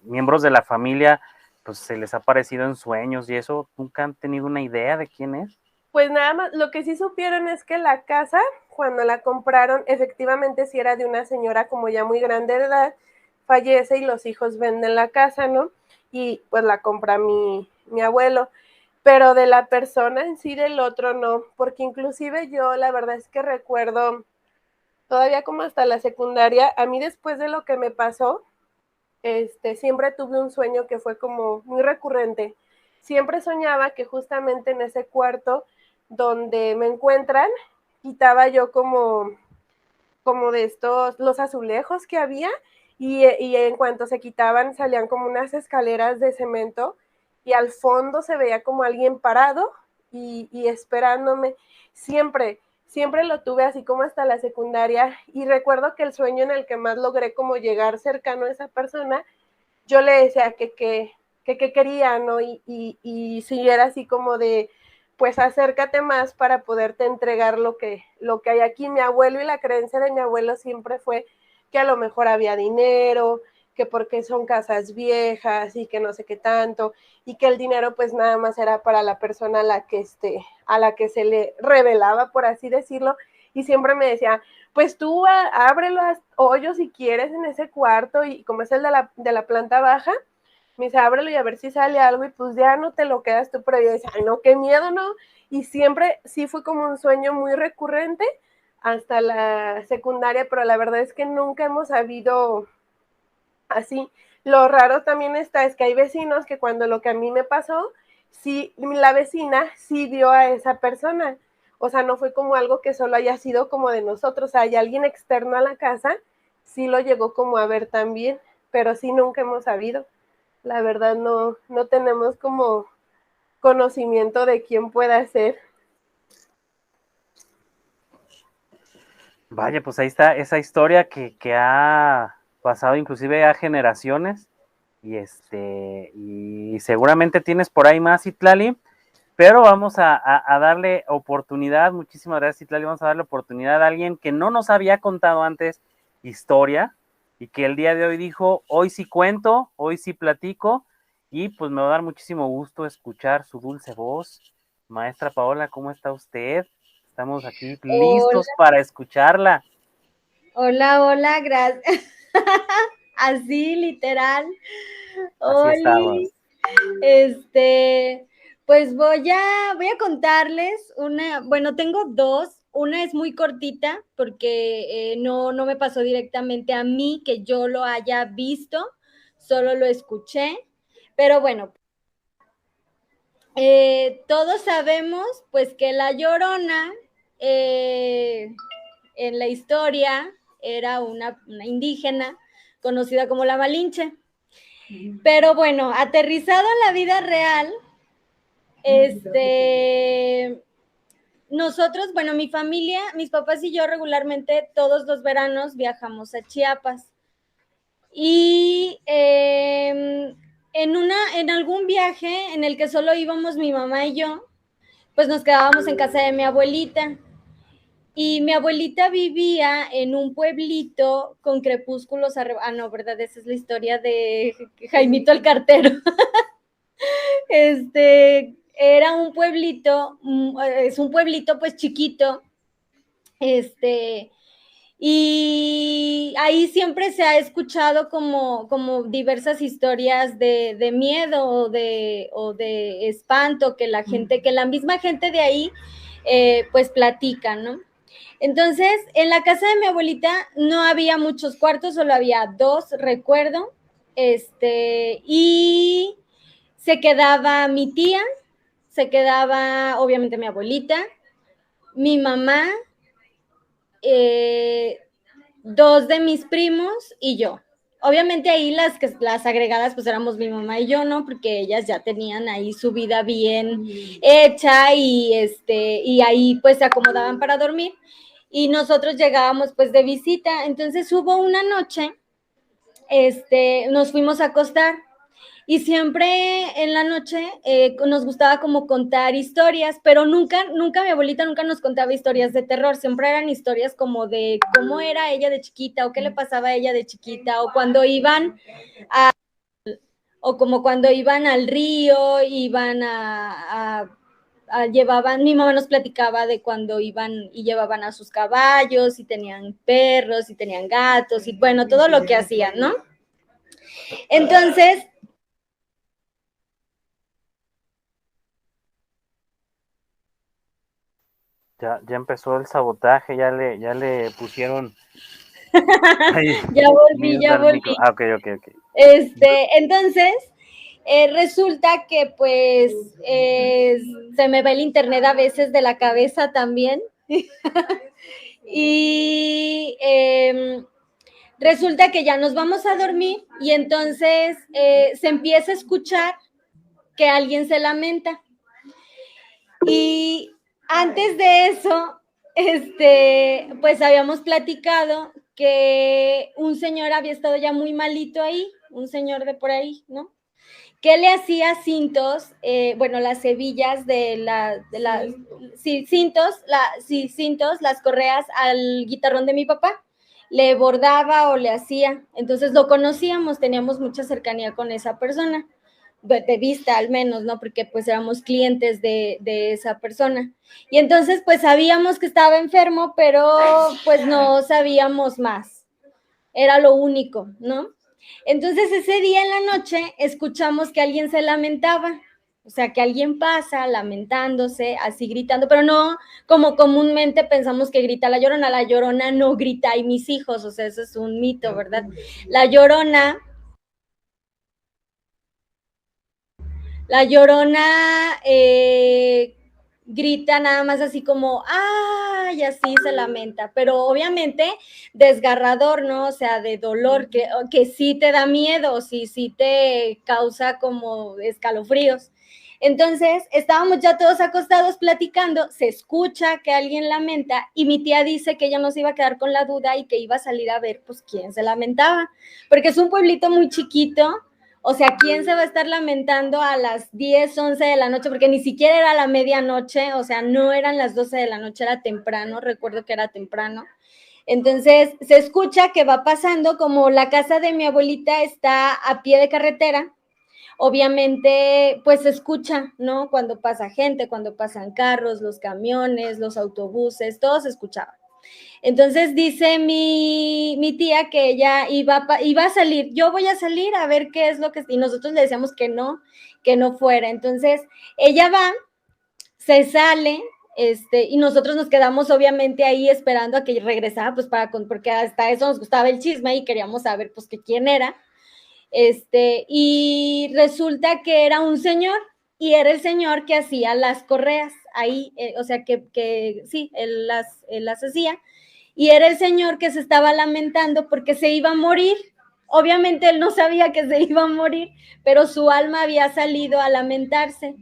miembros de la familia, pues se les ha aparecido en sueños y eso? ¿Nunca han tenido una idea de quién es? Pues nada más, lo que sí supieron es que la casa, cuando la compraron, efectivamente sí era de una señora como ya muy grande de edad, fallece y los hijos venden la casa, ¿no? Y pues la compra mi abuelo, pero de la persona en sí del otro no, porque inclusive yo la verdad es que recuerdo todavía como hasta la secundaria, a mí después de lo que me pasó, siempre tuve un sueño que fue como muy recurrente. Siempre soñaba que justamente en ese cuarto donde me encuentran, quitaba yo como de estos, los azulejos que había, y en cuanto se quitaban salían como unas escaleras de cemento y al fondo se veía como alguien parado y esperándome. Siempre lo tuve así como hasta la secundaria, y recuerdo que el sueño en el que más logré como llegar cercano a esa persona, yo le decía que quería, ¿no? Y si era así como de, pues acércate más para poderte entregar lo que hay aquí. Mi abuelo, y la creencia de mi abuelo siempre fue que a lo mejor había dinero, que porque son casas viejas y que no sé qué tanto, y que el dinero pues nada más era para la persona a la que se le revelaba, por así decirlo, y siempre me decía, pues tú abre los hoyos si quieres en ese cuarto, y como es el de la planta baja, me dice, ábrelo y a ver si sale algo, y pues ya no te lo quedas tú, pero yo decía, ay no, qué miedo, ¿no? Y siempre sí fue como un sueño muy recurrente hasta la secundaria, pero la verdad es que nunca hemos sabido así. Lo raro también es que hay vecinos que cuando lo que a mí me pasó, sí, la vecina sí vio a esa persona. O sea, no fue como algo que solo haya sido como de nosotros. O sea, hay alguien externo a la casa, sí lo llegó como a ver también, pero sí nunca hemos sabido. La verdad no tenemos como conocimiento de quién pueda ser. Vaya, pues ahí está esa historia que ha pasado inclusive a generaciones, y seguramente tienes por ahí más, Citlali, pero vamos a darle oportunidad. Muchísimas gracias, Citlali. Vamos a darle oportunidad a alguien que no nos había contado antes historia y que el día de hoy dijo, hoy sí cuento, hoy sí platico, y pues me va a dar muchísimo gusto escuchar su dulce voz. Maestra Paola, ¿cómo está usted? Estamos aquí listos para escucharla. Hola, gracias. Así, literal. Así estamos. Pues voy a contarles bueno, tengo dos. Una es muy cortita porque no me pasó directamente a mí que yo lo haya visto, solo lo escuché. Pero bueno, todos sabemos pues que la Llorona en la historia era una indígena conocida como la Malinche. Pero bueno, aterrizado en la vida real, nosotros, bueno, mi familia, mis papás y yo regularmente todos los veranos viajamos a Chiapas. Y en algún viaje en el que solo íbamos mi mamá y yo, pues nos quedábamos en casa de mi abuelita. Y mi abuelita vivía en un pueblito con crepúsculos arriba. Ah, no, ¿verdad? Esa es la historia de Jaimito el Cartero. Era un pueblito, es un pueblito pues chiquito, y ahí siempre se ha escuchado como diversas historias de miedo o de espanto que la misma gente de ahí pues platica, ¿no? Entonces, en la casa de mi abuelita no había muchos cuartos, solo había dos, recuerdo, y se quedaba mi tía, se quedaba obviamente mi abuelita, mi mamá, dos de mis primos y yo. Obviamente ahí las agregadas pues éramos mi mamá y yo, ¿no? Porque ellas ya tenían ahí su vida bien hecha y ahí pues se acomodaban para dormir y nosotros llegábamos pues de visita. Entonces hubo una noche, nos fuimos a acostar. Y siempre en la noche nos gustaba como contar historias, pero nunca mi abuelita nunca nos contaba historias de terror, siempre eran historias como de cómo era ella de chiquita o qué le pasaba a ella de chiquita o cuando iban como cuando iban al río, iban llevaban, mi mamá nos platicaba de cuando iban y llevaban a sus caballos y tenían perros y tenían gatos y bueno, todo lo que hacían, ¿no? Entonces, Ya empezó el sabotaje, ya le pusieron ahí, ya volví. al micro. Ah, ok. Entonces, resulta que pues se me va el internet a veces de la cabeza también. Y resulta que ya nos vamos a dormir y entonces se empieza a escuchar que alguien se lamenta. Y antes de eso, pues habíamos platicado que un señor había estado ya muy malito ahí, un señor de por ahí, ¿no? Que le hacía cintos, las hebillas cintos, las correas al guitarrón de mi papá. Le bordaba o le hacía. Entonces lo conocíamos, teníamos mucha cercanía con esa persona, de vista al menos, ¿no? Porque pues éramos clientes de esa persona. Y entonces pues sabíamos que estaba enfermo, pero pues no sabíamos más. Era lo único, ¿no? Entonces ese día en la noche escuchamos que alguien se lamentaba, o sea, que alguien pasa lamentándose, así gritando, pero no como comúnmente pensamos que grita la Llorona no grita, y mis hijos, o sea, eso es un mito, ¿verdad? La Llorona grita nada más así como, ¡ay! Así se lamenta, pero obviamente desgarrador, ¿no? O sea, de dolor, que sí te da miedo, sí te causa como escalofríos. Entonces, estábamos ya todos acostados platicando, se escucha que alguien lamenta y mi tía dice que ella no se iba a quedar con la duda y que iba a salir a ver, pues, quién se lamentaba, porque es un pueblito muy chiquito. O sea, ¿quién se va a estar lamentando a las 10, 11 de la noche? Porque ni siquiera era la medianoche, o sea, no eran las 12 de la noche, era temprano, recuerdo que era temprano. Entonces, se escucha que va pasando, como la casa de mi abuelita está a pie de carretera, obviamente, pues se escucha, ¿no? Cuando pasa gente, cuando pasan carros, los camiones, los autobuses, todo se escuchaba. Entonces dice mi tía que ella iba a salir, yo voy a salir a ver qué es lo que... Y nosotros le decíamos que no fuera. Entonces ella va, se sale, y nosotros nos quedamos obviamente ahí esperando a que regresara, pues porque hasta eso nos gustaba el chisme y queríamos saber pues que quién era. Y resulta que era un señor, y era el señor que hacía las correas ahí, o sea que sí, él las hacía. Y era el señor que se estaba lamentando porque se iba a morir. Obviamente él no sabía que se iba a morir, pero su alma había salido a lamentarse.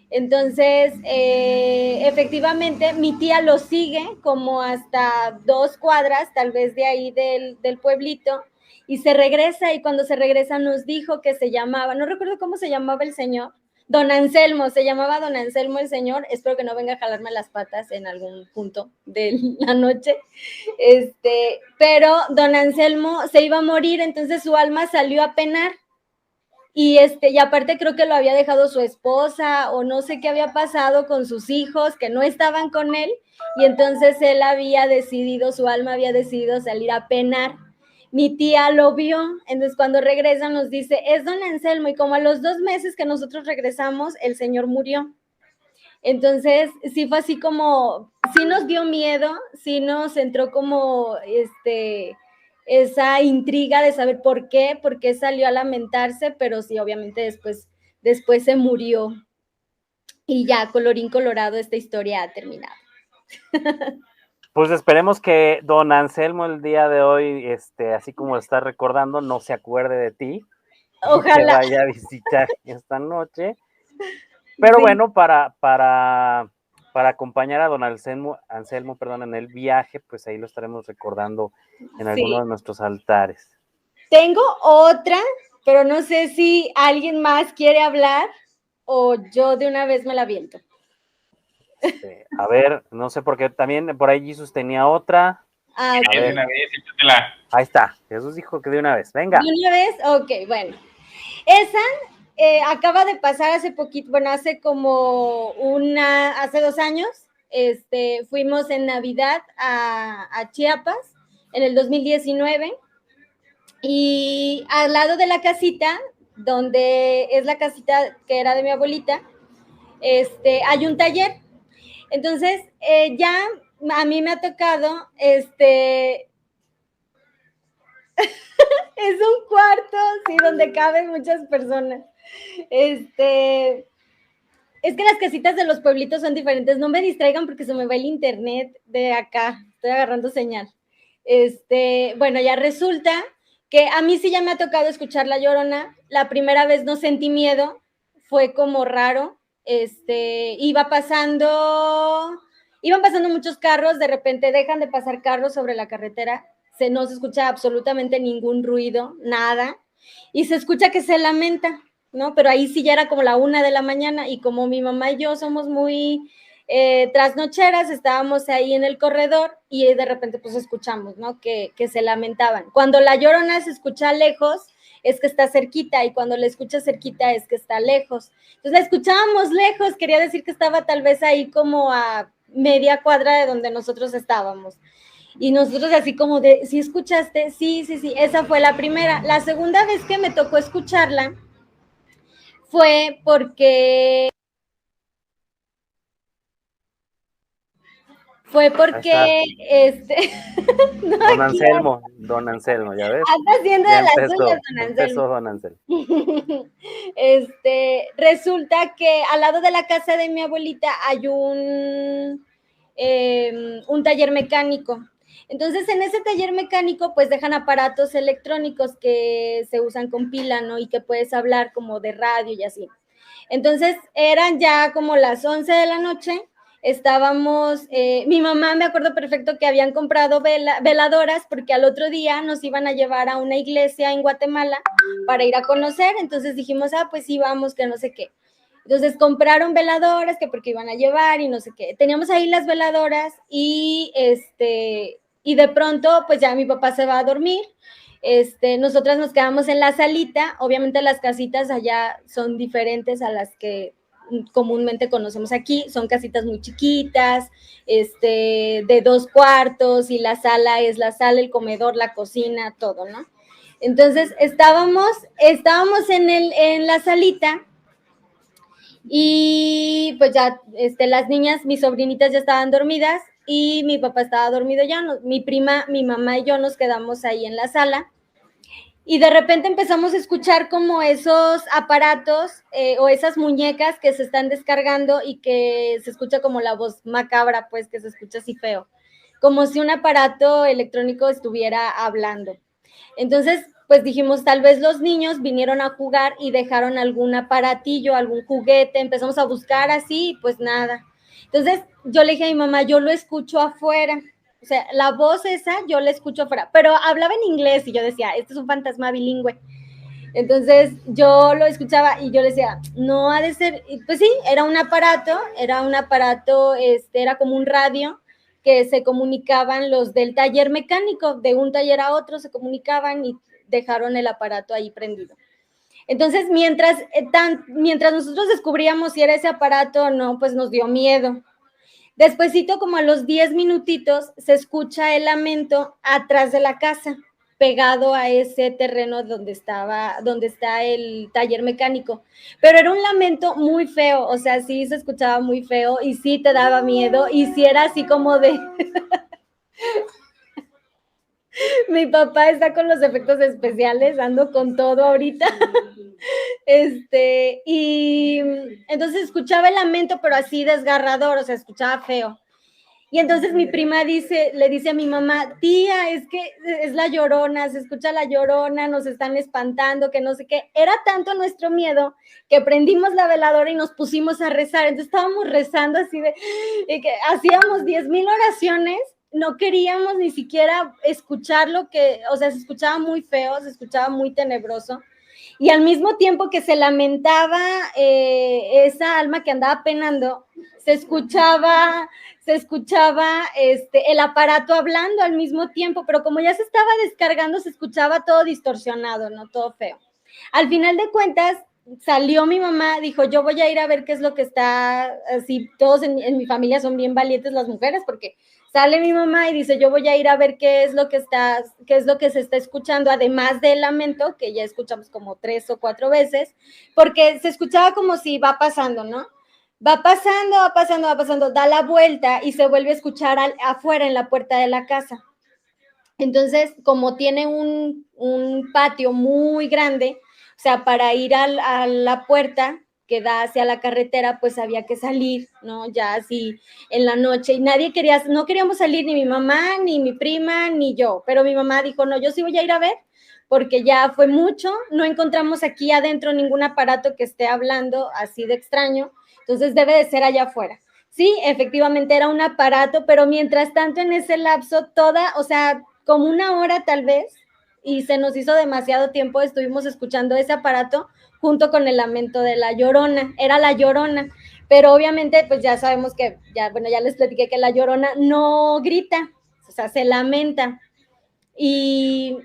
Entonces, efectivamente, mi tía lo sigue como hasta 2 cuadras, tal vez de ahí del pueblito, y se regresa, y cuando se regresa nos dijo que se llamaba, no recuerdo cómo se llamaba el señor, Don Anselmo, se llamaba Don Anselmo el señor, espero que no venga a jalarme las patas en algún punto de la noche, pero Don Anselmo se iba a morir, entonces su alma salió a penar, y aparte creo que lo había dejado su esposa, o no sé qué había pasado con sus hijos, que no estaban con él, y entonces su alma había decidido salir a penar. Mi tía lo vio, entonces cuando regresa nos dice, es Don Anselmo, y como a los 2 meses que nosotros regresamos, el señor murió. Entonces, sí fue así como, sí nos dio miedo, sí nos entró como, esa intriga de saber por qué salió a lamentarse, pero sí, obviamente después se murió. Y ya, colorín colorado, esta historia ha terminado. Pues esperemos que Don Anselmo el día de hoy, así como lo está recordando, no se acuerde de ti. Ojalá. Y te vaya a visitar esta noche. Pero sí, bueno, para acompañar a Don Anselmo, en el viaje, pues ahí lo estaremos recordando en alguno de nuestros altares. Tengo otra, pero no sé si alguien más quiere hablar o yo de una vez me la aviento. A ver, no sé, porque también por ahí Jesús tenía otra. A ver. De una vez, échatela. Ahí está, Jesús dijo que de una vez, venga. ¿De una vez? Ok, bueno. Esa acaba de pasar hace poquito, bueno, hace 2 años, fuimos en Navidad a Chiapas, en el 2019, Y al lado de la casita, donde es la casita que era de mi abuelita, hay un taller. Entonces, ya a mí me ha tocado, es un cuarto, sí, donde caben muchas personas. Es que las casitas de los pueblitos son diferentes. No me distraigan porque se me va el internet de acá. Estoy agarrando señal. Bueno, ya resulta que a mí sí ya me ha tocado escuchar La Llorona. La primera vez no sentí miedo, fue como raro. Iban pasando muchos carros, de repente dejan de pasar carros sobre la carretera, no se escucha absolutamente ningún ruido, nada, y se escucha que se lamenta, ¿no? Pero ahí sí ya era como la 1 de la mañana, y como mi mamá y yo somos muy trasnocheras, estábamos ahí en el corredor, y de repente pues escuchamos, ¿no? Que se lamentaban. Cuando La Llorona se escucha lejos, es que está cerquita, y cuando la escuchas cerquita es que está lejos. Entonces la escuchábamos lejos, quería decir que estaba tal vez ahí como a media cuadra de donde nosotros estábamos. Y nosotros así como de, ¿sí escuchaste? Sí, esa fue la primera. La segunda vez que me tocó escucharla fue porque no, don Anselmo, ¿ya ves? Anda haciendo ya de las empezó, suyas, don Anselmo. Empezó don Anselmo. Resulta que al lado de la casa de mi abuelita hay un taller mecánico. Entonces, en ese taller mecánico, pues dejan aparatos electrónicos que se usan con pila, ¿no? Y que puedes hablar como de radio y así. Entonces, eran ya como las 11 de la noche, estábamos, mi mamá me acuerdo perfecto que habían comprado veladoras porque al otro día nos iban a llevar a una iglesia en Guatemala para ir a conocer, entonces dijimos, pues sí, vamos, que no sé qué. Entonces compraron veladoras que porque iban a llevar y no sé qué. Teníamos ahí las veladoras y de pronto pues ya mi papá se va a dormir. Nosotras nos quedamos en la salita. Obviamente las casitas allá son diferentes a las que comúnmente conocemos aquí. Son casitas muy chiquitas, de 2 cuartos, y la sala es la sala, el comedor, la cocina, todo, ¿no? Entonces estábamos en la salita. Y pues ya las niñas, mis sobrinitas ya estaban dormidas y mi papá estaba dormido ya. Mi prima, mi mamá y yo nos quedamos ahí en la sala y de repente empezamos a escuchar como esos aparatos o esas muñecas que se están descargando y que se escucha como la voz macabra, pues que se escucha así feo, como si un aparato electrónico estuviera hablando. Entonces pues dijimos, tal vez los niños vinieron a jugar y dejaron algún aparatillo, algún juguete, empezamos a buscar así y pues nada. Entonces yo le dije a mi mamá, yo lo escucho afuera, o sea, la voz esa yo la escucho afuera, pero hablaba en inglés y yo decía, este es un fantasma bilingüe. Entonces yo lo escuchaba y yo le decía, no ha de ser, y pues sí, era un aparato, era como un radio que se comunicaban los del taller mecánico, de un taller a otro se comunicaban y dejaron el aparato ahí prendido. Entonces, mientras nosotros descubríamos si era ese aparato o no, pues nos dio miedo. Despuésito, como a los 10 minutitos, se escucha el lamento atrás de la casa, pegado a ese terreno donde está el taller mecánico. Pero era un lamento muy feo, o sea, sí se escuchaba muy feo y sí te daba miedo y sí era así como de... Mi papá está con los efectos especiales, ando con todo ahorita. Y entonces escuchaba el lamento, pero así desgarrador, o sea, escuchaba feo. Y entonces mi prima le dice a mi mamá, tía, es que es la Llorona, se escucha la Llorona, nos están espantando, que no sé qué. Era tanto nuestro miedo que prendimos la veladora y nos pusimos a rezar. Entonces estábamos rezando así que hacíamos 10,000 oraciones. No queríamos ni siquiera escuchar o sea, se escuchaba muy feo, se escuchaba muy tenebroso. Y al mismo tiempo que se lamentaba esa alma que andaba penando, se escuchaba el aparato hablando al mismo tiempo, pero como ya se estaba descargando, se escuchaba todo distorsionado, ¿no? Todo feo. Al final de cuentas, salió mi mamá, dijo, yo voy a ir a ver qué es lo que está, así, todos en mi familia son bien valientes las mujeres, porque Sale mi mamá y dice, yo voy a ir a ver qué es lo que se está escuchando, además del lamento, que ya escuchamos como 3 o 4 veces, porque se escuchaba como si va pasando, ¿no? Va pasando, va pasando, va pasando, da la vuelta y se vuelve a escuchar afuera en la puerta de la casa. Entonces, como tiene un patio muy grande, o sea, para ir a la puerta que da hacia la carretera, pues había que salir, ¿no? Ya así en la noche, y no queríamos salir, ni mi mamá, ni mi prima, ni yo, pero mi mamá dijo, no, yo sí voy a ir a ver, porque ya fue mucho, no encontramos aquí adentro ningún aparato que esté hablando así de extraño, entonces debe de ser allá afuera. Sí, efectivamente era un aparato, pero mientras tanto en ese lapso o sea, como 1 hora tal vez, y se nos hizo demasiado tiempo, estuvimos escuchando ese aparato junto con el lamento de la Llorona, era la Llorona, pero obviamente pues ya sabemos que, ya les platiqué que la Llorona no grita, o sea, se lamenta, y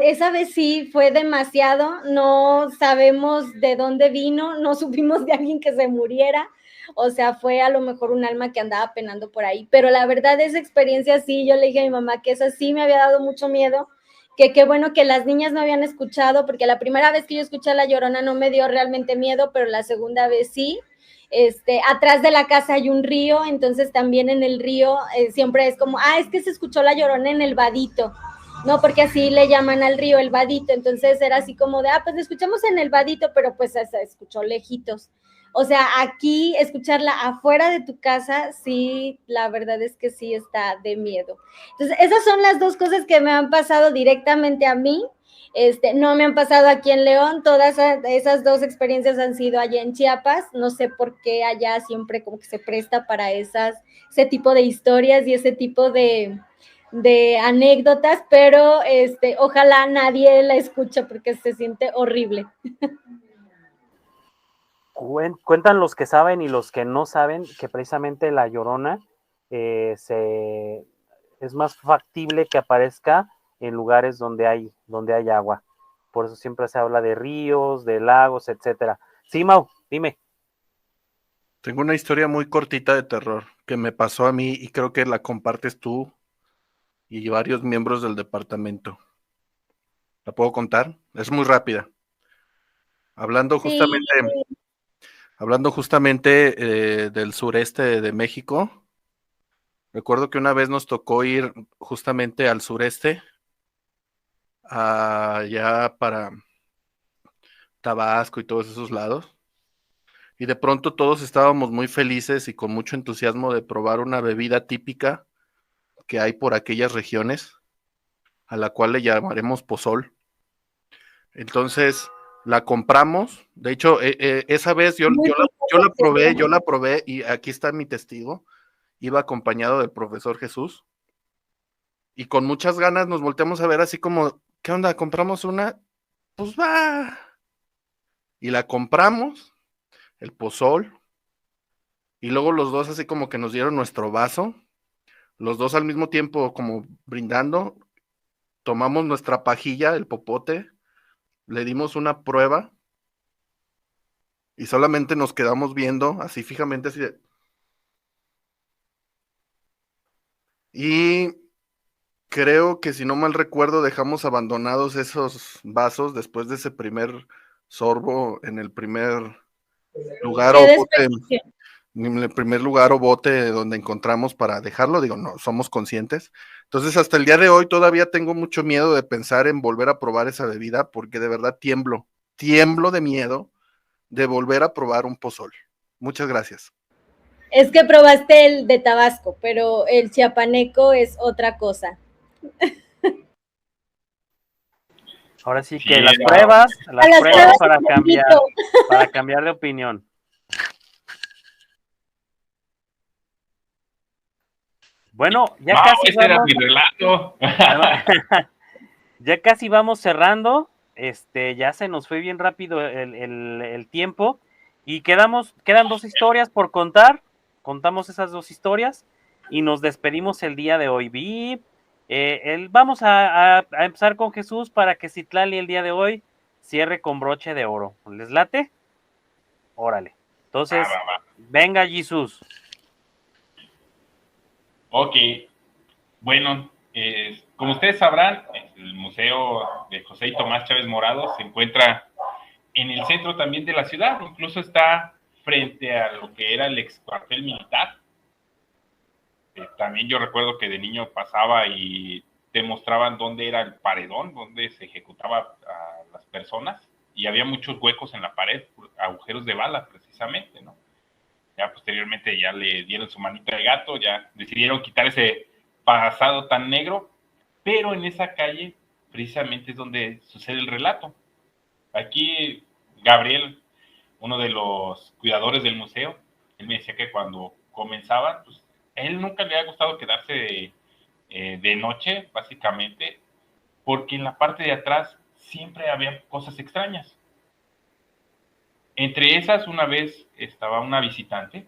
esa vez sí fue demasiado, no sabemos de dónde vino, no supimos de alguien que se muriera, o sea, fue a lo mejor un alma que andaba penando por ahí, pero la verdad esa experiencia sí, yo le dije a mi mamá que esa sí me había dado mucho miedo, que qué bueno que las niñas no habían escuchado, porque la primera vez que yo escuché a La Llorona no me dio realmente miedo, pero la segunda vez sí. Atrás de la casa hay un río, entonces también en el río siempre es como, es que se escuchó La Llorona en el vadito, no, porque así le llaman al río el vadito, entonces era así como de, pues lo escuchamos en el vadito, pero pues se escuchó lejitos. O sea, aquí escucharla afuera de tu casa, sí, la verdad es que sí está de miedo. Entonces, esas son las 2 cosas que me han pasado directamente a mí. No me han pasado aquí en León, todas esas 2 experiencias han sido allá en Chiapas, no sé por qué allá siempre como que se presta para ese tipo de historias y ese tipo de anécdotas, pero ojalá nadie la escuche porque se siente horrible. Cuentan los que saben y los que no saben que precisamente la Llorona es más factible que aparezca en lugares donde hay agua. Por eso siempre se habla de ríos, de lagos, etcétera. Sí, Mau, dime. Tengo una historia muy cortita de terror que me pasó a mí y creo que la compartes tú y varios miembros del departamento. ¿La puedo contar? Es muy rápida. Hablando justamente del sureste de México, recuerdo que una vez nos tocó ir justamente al sureste, allá para Tabasco y todos esos lados. Y de pronto todos estábamos muy felices y con mucho entusiasmo de probar una bebida típica que hay por aquellas regiones, a la cual le llamaremos pozol. Entonces la compramos. De hecho, esa vez yo la probé y aquí está mi testigo. Iba acompañado del profesor Jesús y con muchas ganas nos volteamos a ver así como, ¿qué onda? ¿Compramos una? Pues va. Y la compramos, el pozol, y luego los dos así como que nos dieron nuestro vaso, los dos al mismo tiempo como brindando, tomamos nuestra pajilla, el popote, le dimos una prueba y solamente nos quedamos viendo así fijamente así de... Y creo que si no mal recuerdo dejamos abandonados esos vasos después de ese primer sorbo en el primer lugar o bote, en el primer lugar o bote donde encontramos para dejarlo, digo, no, somos conscientes. Entonces hasta el día de hoy todavía tengo mucho miedo de pensar en volver a probar esa bebida porque de verdad tiemblo de miedo de volver a probar un pozol. Muchas gracias. Es que probaste el de Tabasco, pero el chiapaneco es otra cosa. Ahora sí que las pruebas para cambiar de opinión. Bueno, ya casi ese era mi relato. Ya casi vamos cerrando. Ya se nos fue bien rápido el tiempo. Y quedan 2 historias por contar. Contamos esas 2 historias y nos despedimos el día de hoy. Vamos a empezar con Jesús para que Citlali el día de hoy cierre con broche de oro. ¿Les late? Órale. Entonces, venga, Jesús. Ok, Bueno, como ustedes sabrán, el Museo de José y Tomás Chávez Morado se encuentra en el centro también de la ciudad, incluso está frente a lo que era el ex cuartel militar. También yo recuerdo que de niño pasaba y te mostraban dónde era el paredón, dónde se ejecutaba a las personas, y había muchos huecos en la pared, agujeros de bala precisamente, ¿no? Ya posteriormente ya le dieron su manita de gato, ya decidieron quitar ese pasado tan negro, pero en esa calle precisamente es donde sucede el relato. Aquí Gabriel, uno de los cuidadores del museo, él me decía que cuando comenzaban, pues a él nunca le ha gustado quedarse de noche, básicamente, porque en la parte de atrás siempre había cosas extrañas. Entre esas, una vez estaba una visitante,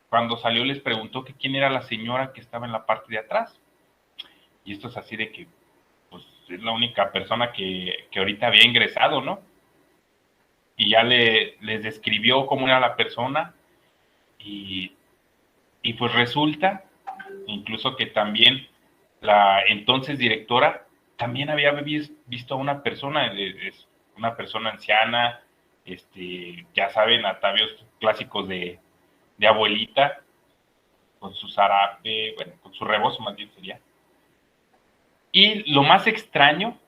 cuando salió les preguntó que quién era la señora que estaba en la parte de atrás. Y esto es así de que, pues, es la única persona que ahorita había ingresado, ¿no? Y ya les describió cómo era la persona y pues resulta, incluso que también la entonces directora también había visto a una persona anciana, ya saben, atavios clásicos de abuelita, con su zarape, bueno, con su rebozo más bien sería. Y lo más extraño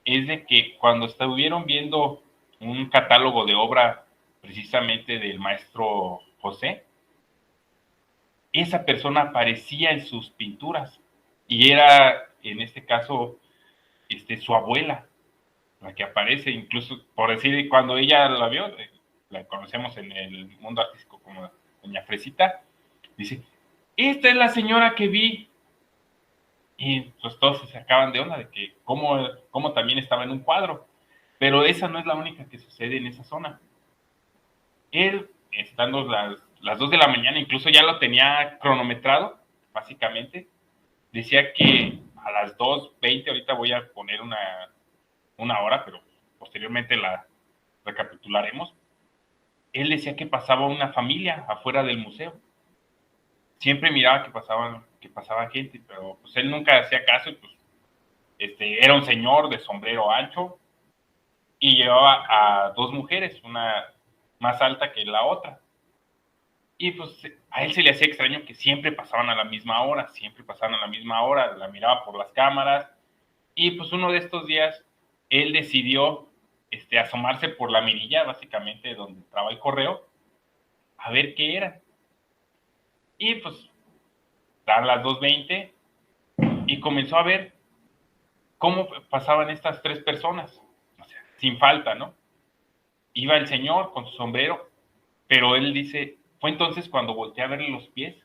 es de que cuando estuvieron viendo un catálogo de obra precisamente del maestro José, esa persona aparecía en sus pinturas y era, en este caso, su abuela, la que aparece, incluso por decir, cuando ella la vio, la conocemos en el mundo artístico como Doña Fresita, dice, esta es la señora que vi. Y pues todos se sacaban de onda de que cómo también estaba en un cuadro. Pero esa no es la única que sucede en esa zona. Él, estando las 2 de la mañana, incluso ya lo tenía cronometrado, básicamente, decía que a las 2:20, ahorita voy a poner una hora, pero posteriormente la recapitularemos, él decía que pasaba una familia afuera del museo. Siempre miraba que pasaba gente, pero pues él nunca hacía caso y pues era un señor de sombrero ancho y llevaba a dos mujeres, una más alta que la otra. Y pues a él se le hacía extraño que siempre pasaban a la misma hora, la miraba por las cámaras. Y pues uno de estos días él decidió asomarse por la mirilla, básicamente donde entraba el correo, a ver qué era. Y pues dan las 2:20 y comenzó a ver cómo pasaban estas tres personas, o sea, sin falta, ¿no? Iba el señor con su sombrero, pero él dice, fue entonces cuando volteé a verle los pies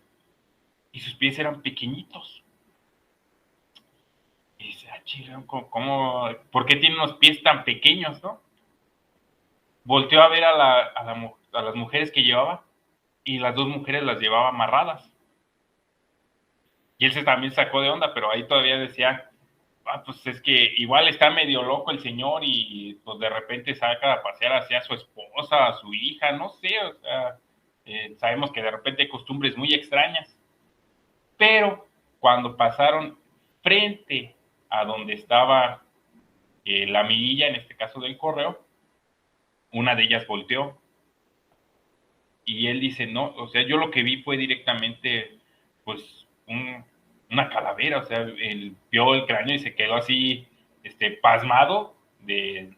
y sus pies eran pequeñitos. Y dice, chido, ¿por qué tiene unos pies tan pequeños, no? Volteó a ver a las mujeres que llevaba y las dos mujeres las llevaba amarradas. Y él también sacó de onda, pero ahí todavía decía, pues es que igual está medio loco el señor y pues de repente saca a pasear hacia su esposa, a su hija, no sé, o sea, sabemos que de repente hay costumbres muy extrañas. Pero cuando pasaron frente a donde estaba la mirilla, en este caso del correo, una de ellas volteó y él dice, no, o sea, yo lo que vi fue directamente, pues, una calavera, o sea, él vio el cráneo y se quedó así, pasmado de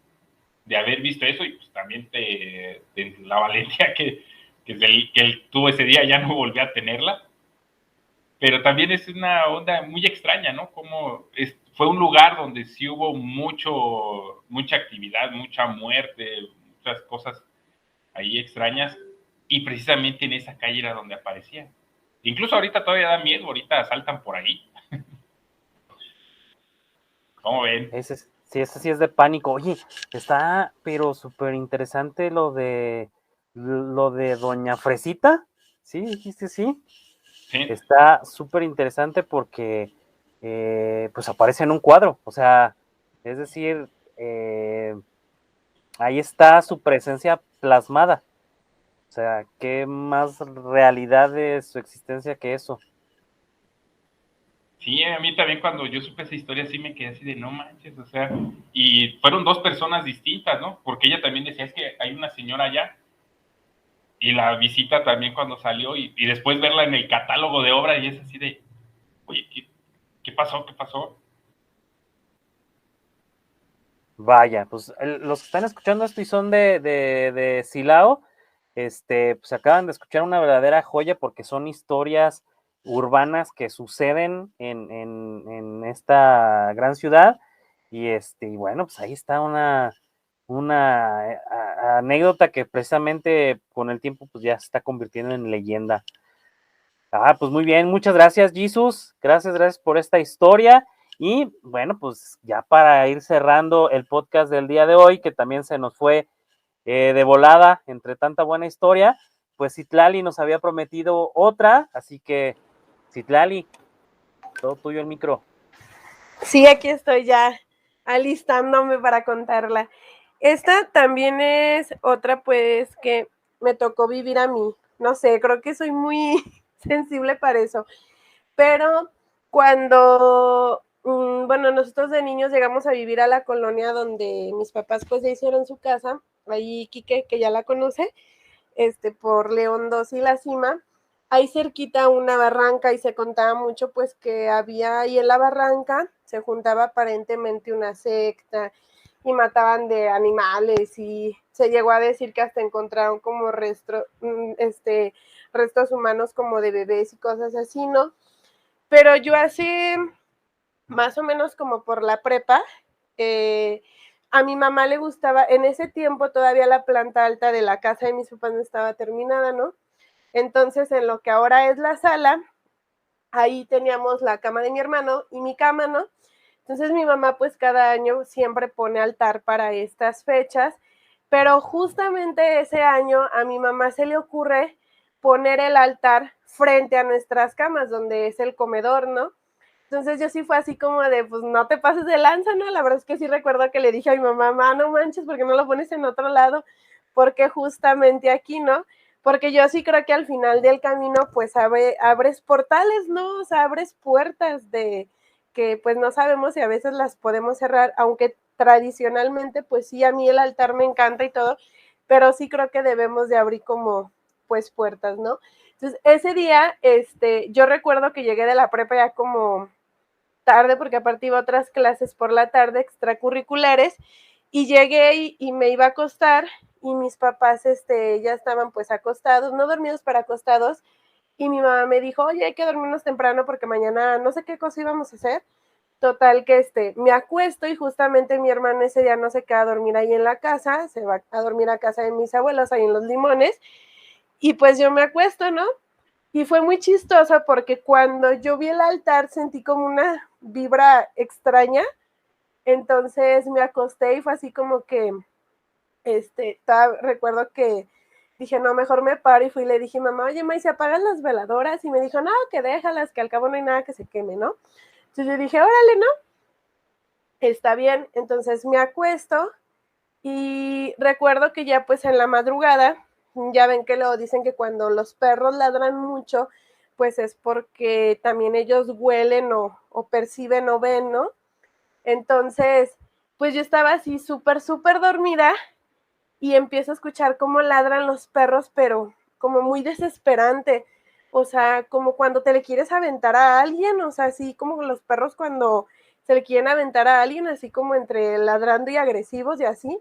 haber visto eso y pues también de la valentía que él tuvo ese día, ya no volvió a tenerla. Pero también es una onda muy extraña, ¿no? Como fue un lugar donde sí hubo mucha actividad, mucha muerte, muchas cosas ahí extrañas, y precisamente en esa calle era donde aparecía. Incluso ahorita todavía da miedo, ahorita saltan por ahí. ¿Cómo ven? Ese sí es de pánico. Oye, está pero súper interesante lo de Doña Fresita. Sí, dijiste sí. Sí. Está súper interesante porque pues aparece en un cuadro. O sea, es decir, ahí está su presencia plasmada. O sea, ¿qué más realidad de su existencia que eso? Sí, a mí también cuando yo supe esa historia sí me quedé así de no manches, o sea, y fueron dos personas distintas, ¿no? Porque ella también decía, es que hay una señora allá, y la visita también cuando salió, y después verla en el catálogo de obra, y es así de, oye, ¿qué pasó? ¿Qué pasó? Vaya, pues los que están escuchando esto y son de Silao, pues acaban de escuchar una verdadera joya porque son historias urbanas que suceden en esta gran ciudad. Y bueno, pues ahí está una anécdota que precisamente con el tiempo pues ya se está convirtiendo en leyenda. Pues muy bien, muchas gracias, Jesus. Gracias por esta historia. Y bueno, pues ya para ir cerrando el podcast del día de hoy, que también se nos fue de volada entre tanta buena historia, pues Citlali nos había prometido otra, así que Citlali, todo tuyo el micro. Sí, aquí estoy ya alistándome para contarla. Esta también es otra, pues, que me tocó vivir a mí. No sé, creo que soy muy sensible para eso. Pero cuando, bueno, nosotros de niños llegamos a vivir a la colonia donde mis papás pues ya hicieron su casa, ahí Quique, que ya la conoce, por León 2 y La Cima, ahí cerquita una barranca y se contaba mucho pues que había ahí en la barranca, se juntaba aparentemente una secta y mataban de animales y se llegó a decir que hasta encontraron como restos humanos como de bebés y cosas así, ¿no? Pero yo hace más o menos como por la prepa, a mi mamá le gustaba, en ese tiempo todavía la planta alta de la casa de mis papás no estaba terminada, ¿no? Entonces, en lo que ahora es la sala, ahí teníamos la cama de mi hermano y mi cama, ¿no? Entonces mi mamá pues cada año siempre pone altar para estas fechas, pero justamente ese año a mi mamá se le ocurre poner el altar frente a nuestras camas, donde es el comedor, ¿no? Entonces yo sí fue así como de, pues no te pases de lanza, ¿no? La verdad es que sí recuerdo que le dije a mi mamá, no manches, ¿por qué no lo pones en otro lado? Porque justamente aquí, ¿no? Porque yo sí creo que al final del camino, pues abres portales, ¿no? O sea, abres puertas de que pues no sabemos si a veces las podemos cerrar, aunque tradicionalmente, pues sí, a mí el altar me encanta y todo, pero sí creo que debemos de abrir como, pues, puertas, ¿no? Entonces, ese día, yo recuerdo que llegué de la prepa ya como tarde, porque aparte iba a otras clases por la tarde extracurriculares, y llegué y me iba a acostar, y mis papás ya estaban pues acostados, no dormidos, pero acostados, y mi mamá me dijo, oye, hay que dormirnos temprano porque mañana no sé qué cosa íbamos a hacer. Total que me acuesto y justamente mi hermana ese día no se queda a dormir ahí en la casa, se va a dormir a casa de mis abuelos ahí en Los Limones, y pues yo me acuesto, ¿no? Y fue muy chistoso porque cuando yo vi el altar sentí como una vibra extraña, entonces me acosté y fue así como que, recuerdo que dije, no, mejor me paro y fui y le dije, mamá, oye, ma, ¿y se apagan las veladoras? Y me dijo, no, que déjalas, que al cabo no hay nada que se queme, ¿no? Entonces yo dije, órale, ¿no? Está bien, entonces me acuesto y recuerdo que ya pues en la madrugada, ya ven que lo dicen que cuando los perros ladran mucho, pues es porque también ellos huelen o perciben o ven, ¿no? Entonces, pues yo estaba así súper dormida y empiezo a escuchar cómo ladran los perros, pero como muy desesperante. O sea, como cuando te le quieres aventar a alguien, o sea, así como los perros cuando se le quieren aventar a alguien, así como entre ladrando y agresivos y así.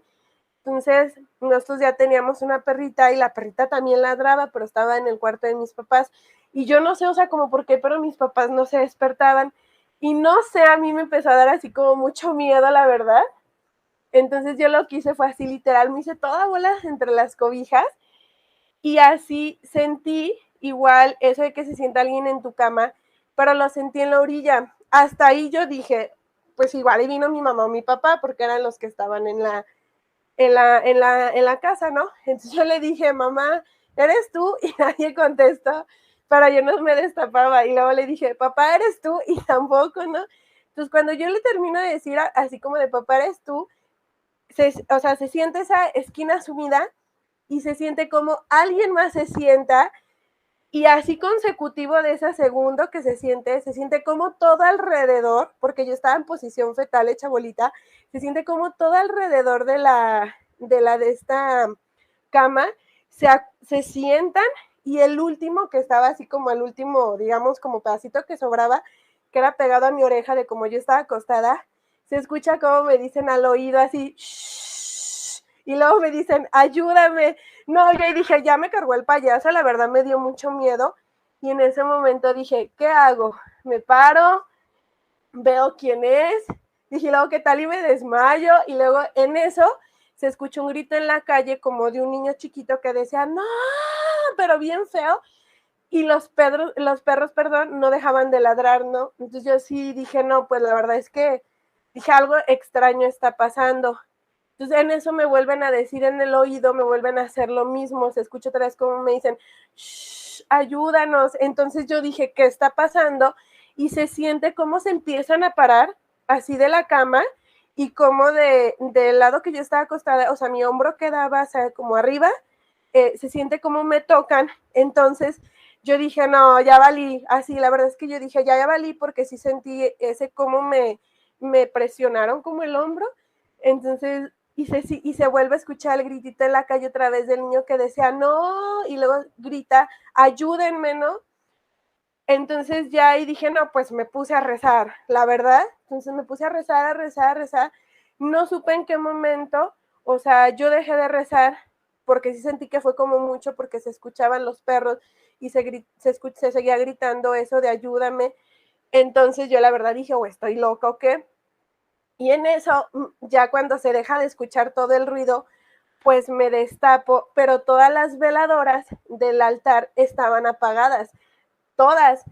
Entonces, nosotros ya teníamos una perrita y la perrita también ladraba, pero estaba en el cuarto de mis papás. Y yo no sé, o sea, como por qué, pero mis papás no se despertaban. Y no sé, a mí me empezó a dar así como mucho miedo, la verdad. Entonces yo lo que hice fue así, literal, me hice toda bola entre las cobijas y así sentí igual eso de que se sienta alguien en tu cama, pero lo sentí en la orilla. Hasta ahí yo dije, pues igual y vino mi mamá o mi papá, porque eran los que estaban en la casa, ¿no? Entonces yo le dije, mamá, ¿eres tú? Y nadie contestó, para yo no me destapaba. Y luego le dije, papá, ¿eres tú? Y tampoco, ¿no? Entonces cuando yo le termino de decir así como de papá, ¿eres tú? O sea, se siente esa esquina sumida y se siente como alguien más se sienta Y así consecutivo de ese segundo que se siente como todo alrededor, porque yo estaba en posición fetal hecha bolita, se siente como todo alrededor de esta cama, se sientan y el último que estaba así como el último, digamos, como pedacito que sobraba, que era pegado a mi oreja de como yo estaba acostada, se escucha como me dicen al oído así, shh, y luego me dicen, ayúdame. No, yo dije, ya me cargó el payaso, la verdad me dio mucho miedo. Y en ese momento dije, ¿qué hago? Me paro, veo quién es, dije, luego, ¿qué tal? Y me desmayo. Y luego en eso se escuchó un grito en la calle como de un niño chiquito que decía, no, pero bien feo. Y los perros, no dejaban de ladrar, ¿no? Entonces yo sí dije, no, pues la verdad es que dije, algo extraño está pasando. Entonces en eso me vuelven a decir en el oído, me vuelven a hacer lo mismo, se escucha otra vez como me dicen, shh, ayúdanos. Entonces yo dije, ¿qué está pasando? Y se siente cómo se empiezan a parar así de la cama y como del lado que yo estaba acostada, o sea, mi hombro quedaba, o sea, como arriba, se siente como me tocan. Entonces yo dije, no, ya valí. Así, la verdad es que yo dije, ya valí, porque sí sentí ese como me presionaron como el hombro. Entonces, y se vuelve a escuchar el gritito en la calle otra vez del niño que decía, no, y luego grita, ayúdenme, ¿no? Entonces ya ahí dije, no, pues me puse a rezar, la verdad. Entonces me puse a rezar, a rezar, a rezar. No supe en qué momento, o sea, yo dejé de rezar porque sí sentí que fue como mucho, porque se escuchaban los perros y se seguía gritando eso de ayúdame. Entonces yo la verdad dije, o estoy loca o qué. Y en eso, ya cuando se deja de escuchar todo el ruido, pues me destapo, pero todas las veladoras del altar estaban apagadas, todas.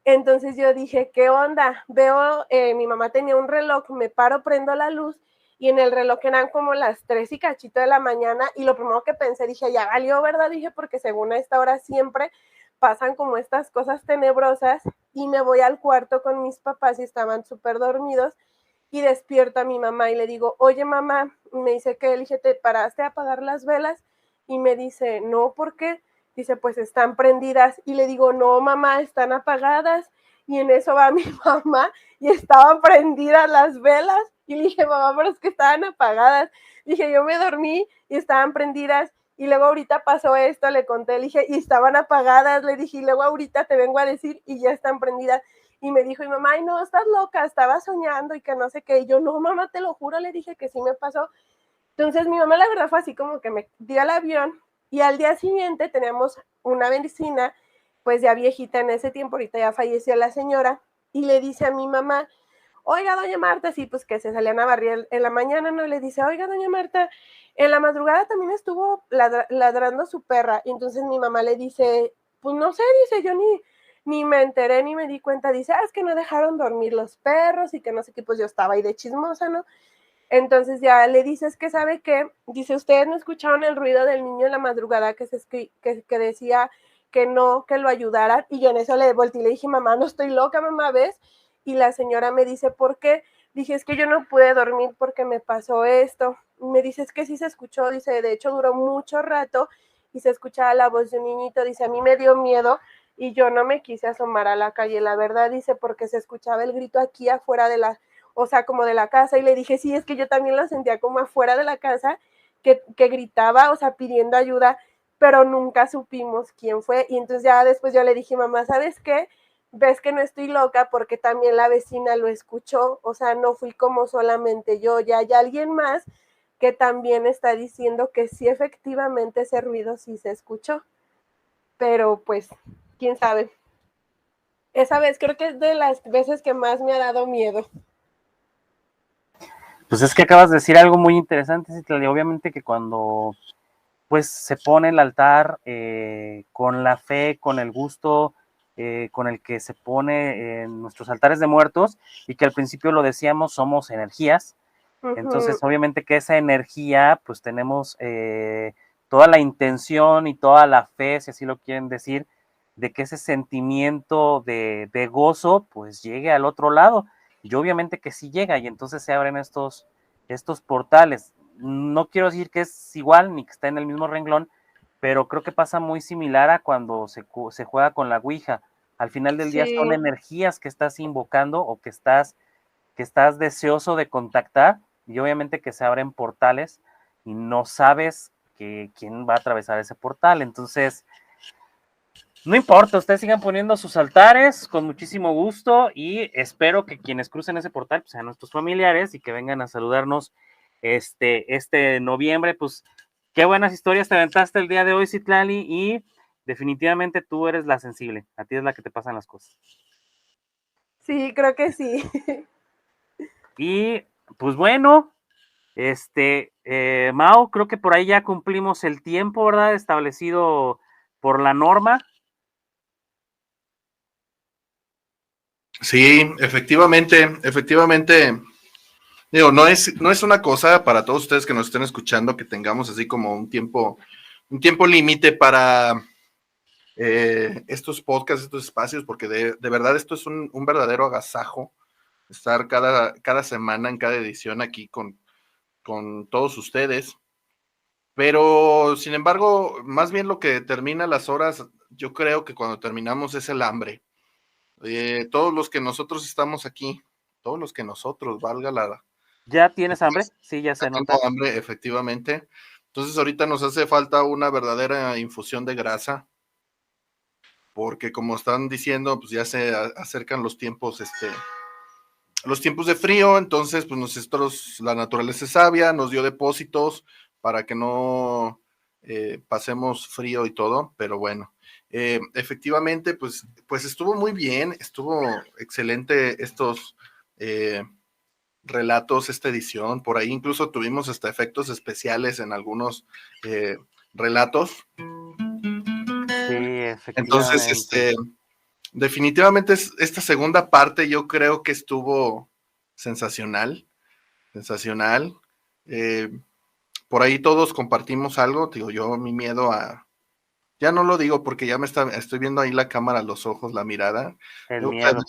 Entonces yo dije, ¿qué onda? Veo, mi mamá tenía un reloj, me paro, prendo la luz y en el reloj eran como las 3 y cachito de la mañana y lo primero que pensé, dije, ya valió, ¿verdad? Dije, porque según a esta hora siempre pasan como estas cosas tenebrosas y me voy al cuarto con mis papás y estaban súper dormidos y despierto a mi mamá y le digo, oye mamá, me dice que dije, ¿te paraste a apagar las velas? Y me dice, no, ¿por qué? Dice, pues están prendidas. Y le digo, no, mamá, están apagadas. Y en eso va mi mamá y estaban prendidas las velas. Y le dije, mamá, pero es que estaban apagadas. Dije, yo me dormí y estaban prendidas. Y luego ahorita pasó esto, le conté, le dije, y estaban apagadas. Le dije, y luego ahorita te vengo a decir y ya están prendidas. Y me dijo, y mamá, ay, no, estás loca, estaba soñando y que no sé qué. Y yo, no, mamá, te lo juro, le dije que sí me pasó. Entonces mi mamá la verdad fue así como que me dio el avión y al día siguiente teníamos una vecina, pues ya viejita en ese tiempo, ahorita ya falleció la señora, y le dice a mi mamá, oiga, doña Marta, sí, pues que se salían a barrer en la mañana, ¿no? Le dice, oiga, doña Marta, en la madrugada también estuvo ladrando su perra. Y entonces mi mamá le dice, pues no sé, dice, yo ni me enteré, ni me di cuenta. Dice, es que no dejaron dormir los perros y que no sé qué, pues yo estaba ahí de chismosa, ¿no? Entonces ya le dices que sabe qué, dice, ustedes no escucharon el ruido del niño en la madrugada que decía que no, que lo ayudaran. Y yo en eso le volteé y le dije, mamá, no estoy loca, mamá, ¿ves? Y la señora me dice, ¿por qué? Dije, es que yo no pude dormir porque me pasó esto. Y me dice, es que sí se escuchó, dice, de hecho duró mucho rato y se escuchaba la voz de un niñito. Dice, a mí me dio miedo y yo no me quise asomar a la calle, la verdad, dice, porque se escuchaba el grito aquí afuera de la, o sea, como de la casa. Y le dije, sí, es que yo también lo sentía como afuera de la casa, que gritaba, o sea, pidiendo ayuda, pero nunca supimos quién fue. Y entonces ya después yo le dije, mamá, ¿sabes qué? Ves que no estoy loca porque también la vecina lo escuchó, o sea, no fui como solamente yo, ya hay alguien más que también está diciendo que sí, efectivamente ese ruido sí se escuchó, pero pues, quién sabe. Esa vez creo que es de las veces que más me ha dado miedo. Pues es que acabas de decir algo muy interesante, Citlali. Obviamente que cuando pues se pone el altar con la fe, con el gusto con el que se pone en nuestros altares de muertos, y que al principio lo decíamos, somos energías. Entonces obviamente que esa energía, pues tenemos toda la intención y toda la fe, si así lo quieren decir, de que ese sentimiento de gozo pues llegue al otro lado. Y obviamente que sí llega, y entonces se abren estos portales. No quiero decir que es igual ni que está en el mismo renglón, pero creo que pasa muy similar a cuando se juega con la Ouija. Al final del día son Sí. energías que estás invocando o que estás deseoso de contactar, y obviamente que se abren portales y no sabes quién va a atravesar ese portal. Entonces, no importa, ustedes sigan poniendo sus altares con muchísimo gusto, y espero que quienes crucen ese portal pues, sean nuestros familiares y que vengan a saludarnos este noviembre. Pues qué buenas historias te aventaste el día de hoy, Citlali, y definitivamente tú eres la sensible, a ti es la que te pasan las cosas. Sí, creo que sí. Y pues bueno, Mau, creo que por ahí ya cumplimos el tiempo, ¿verdad? Establecido por la norma. Sí, efectivamente. Digo, no es una cosa para todos ustedes que nos estén escuchando que tengamos así como un tiempo límite para estos podcasts, estos espacios, porque de verdad esto es un verdadero agasajo estar cada semana en cada edición aquí con todos ustedes. Pero, sin embargo, más bien lo que determina las horas, yo creo que cuando terminamos es el hambre. Todos los que nosotros estamos aquí, todos los que nosotros, valga la... ¿Ya tienes hambre? Sí, ya se Tengo nota. hambre, efectivamente. Entonces ahorita nos hace falta una verdadera infusión de grasa, porque como están diciendo, pues ya se acercan los tiempos de frío. Entonces pues nosotros, la naturaleza es sabia, nos dio depósitos para que no pasemos frío y todo, pero bueno, efectivamente pues estuvo muy bien, estuvo excelente estos relatos, esta edición. Por ahí incluso tuvimos hasta efectos especiales en algunos relatos. Sí, Entonces, efectivamente. definitivamente esta segunda parte yo creo que estuvo sensacional. Por ahí todos compartimos algo. Digo, yo mi miedo ya no lo digo porque ya estoy viendo ahí la cámara, los ojos, la mirada. El miedo.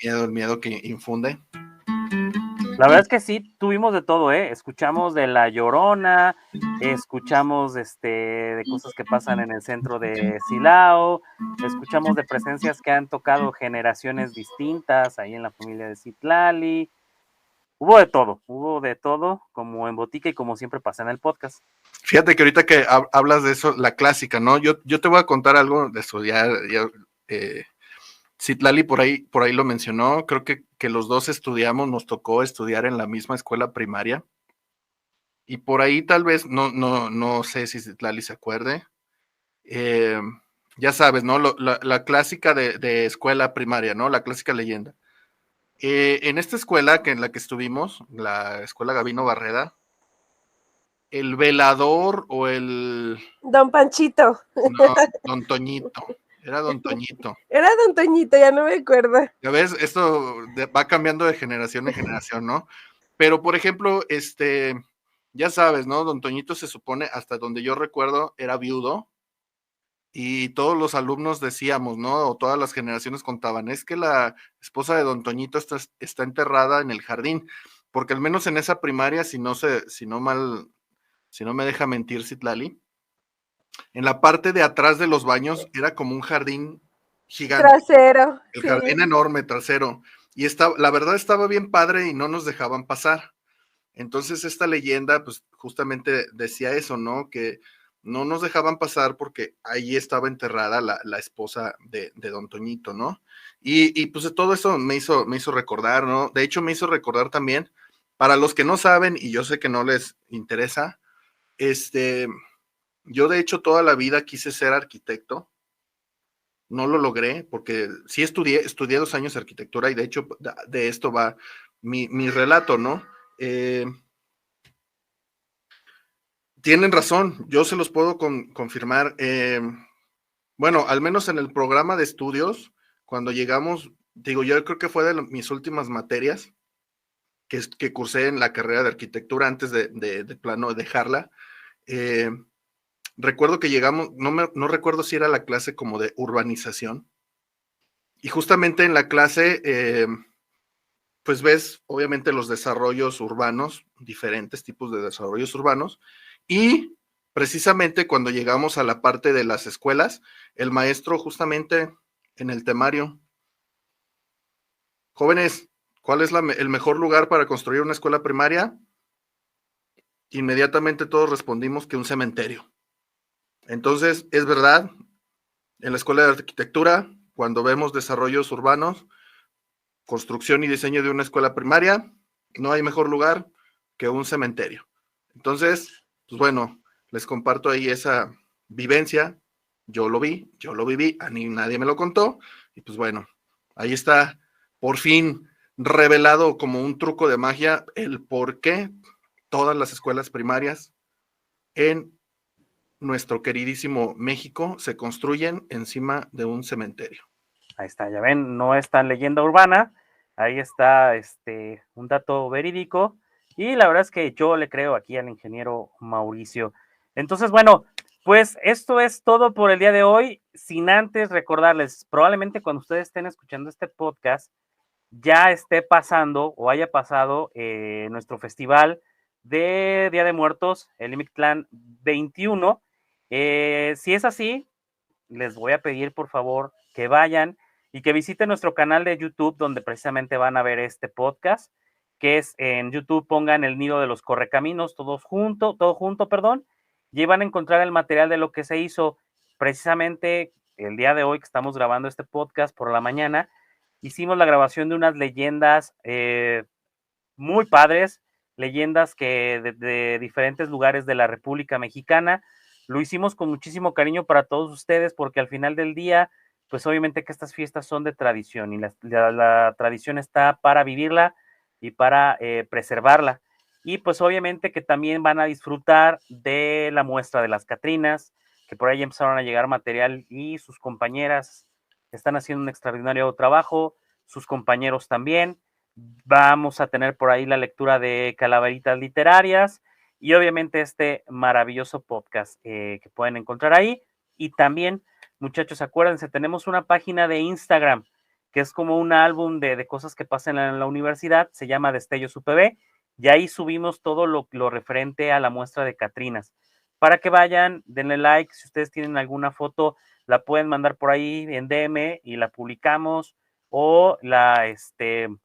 El miedo que infunde. La verdad es que sí, tuvimos de todo, ¿eh? Escuchamos de La Llorona, escuchamos de cosas que pasan en el centro de Silao, escuchamos de presencias que han tocado generaciones distintas ahí en la familia de Citlali. Hubo de todo, como en botica y como siempre pasa en el podcast. Fíjate que ahorita que hablas de eso, la clásica, ¿no? Yo te voy a contar algo de eso, Citlali por ahí lo mencionó. Creo que los dos nos tocó estudiar en la misma escuela primaria, y por ahí tal vez, no sé si Citlali se acuerde, ya sabes, ¿no? La clásica de escuela primaria, ¿no? La clásica leyenda. En esta escuela en la que estuvimos, la escuela Gabino Barreda, el velador o el... Don Panchito. No, Don Toñito. Era Don Toñito. Era Don Toñito, ya no me acuerdo. Ya ves, esto va cambiando de generación en generación, ¿no? Pero, por ejemplo, ya sabes, ¿no? Don Toñito se supone, hasta donde yo recuerdo, era viudo, y todos los alumnos decíamos, ¿no? O todas las generaciones contaban, es que la esposa de Don Toñito está enterrada en el jardín, porque al menos en esa primaria, si no me deja mentir Citlali, en la parte de atrás de los baños era como un jardín gigante. Trasero. El sí. jardín enorme trasero. Y la verdad estaba bien padre y no nos dejaban pasar. Entonces esta leyenda pues justamente decía eso, ¿no? Que no nos dejaban pasar porque ahí estaba enterrada la esposa de Don Toñito, ¿no? Y pues todo eso me hizo recordar, ¿no? De hecho me hizo recordar también, para los que no saben, y yo sé que no les interesa, yo de hecho toda la vida quise ser arquitecto. No lo logré porque sí estudié 2 años de arquitectura, y de hecho de esto va mi relato, ¿no? Tienen razón, yo se los puedo confirmar. Bueno, al menos en el programa de estudios, cuando llegamos, digo, yo creo que fue de mis últimas materias que cursé en la carrera de arquitectura antes de plano dejarla. Recuerdo que llegamos, no recuerdo si era la clase como de urbanización, y justamente en la clase, pues ves obviamente los desarrollos urbanos, diferentes tipos de desarrollos urbanos, y precisamente cuando llegamos a la parte de las escuelas, el maestro justamente en el temario: jóvenes, ¿cuál es el mejor lugar para construir una escuela primaria? Inmediatamente todos respondimos que un cementerio. Entonces, es verdad, en la escuela de arquitectura, cuando vemos desarrollos urbanos, construcción y diseño de una escuela primaria, no hay mejor lugar que un cementerio. Entonces, pues bueno, les comparto ahí esa vivencia. Yo lo vi, yo lo viví, a mí nadie me lo contó, y pues bueno, ahí está, por fin revelado como un truco de magia el por qué todas las escuelas primarias en nuestro queridísimo México se construyen encima de un cementerio. Ahí está, ya ven, no es tan leyenda urbana, ahí está un dato verídico, y la verdad es que yo le creo aquí al ingeniero Mauricio. Entonces, bueno, pues esto es todo por el día de hoy, sin antes recordarles, probablemente cuando ustedes estén escuchando este podcast, ya esté pasando o haya pasado nuestro festival de Día de Muertos, el Mictlán 21. Si es así, les voy a pedir por favor que vayan y que visiten nuestro canal de YouTube, donde precisamente van a ver este podcast, que es en YouTube, pongan El Nido de los Correcaminos, todo junto, y van a encontrar el material de lo que se hizo precisamente el día de hoy que estamos grabando este podcast por la mañana. Hicimos la grabación de unas leyendas muy padres, leyendas que de diferentes lugares de la República Mexicana. Lo hicimos con muchísimo cariño para todos ustedes, porque al final del día, pues obviamente que estas fiestas son de tradición, y la tradición está para vivirla y para preservarla. Y pues obviamente que también van a disfrutar de la muestra de las Catrinas, que por ahí empezaron a llegar material, y sus compañeras están haciendo un extraordinario trabajo, sus compañeros también. Vamos a tener por ahí la lectura de Calaveritas Literarias, y obviamente este maravilloso podcast que pueden encontrar ahí. Y también, muchachos, acuérdense, tenemos una página de Instagram que es como un álbum de cosas que pasan en la universidad, se llama Destellos UPB, y ahí subimos todo lo referente a la muestra de Catrinas. Para que vayan, denle like, si ustedes tienen alguna foto, la pueden mandar por ahí en DM y la publicamos, o la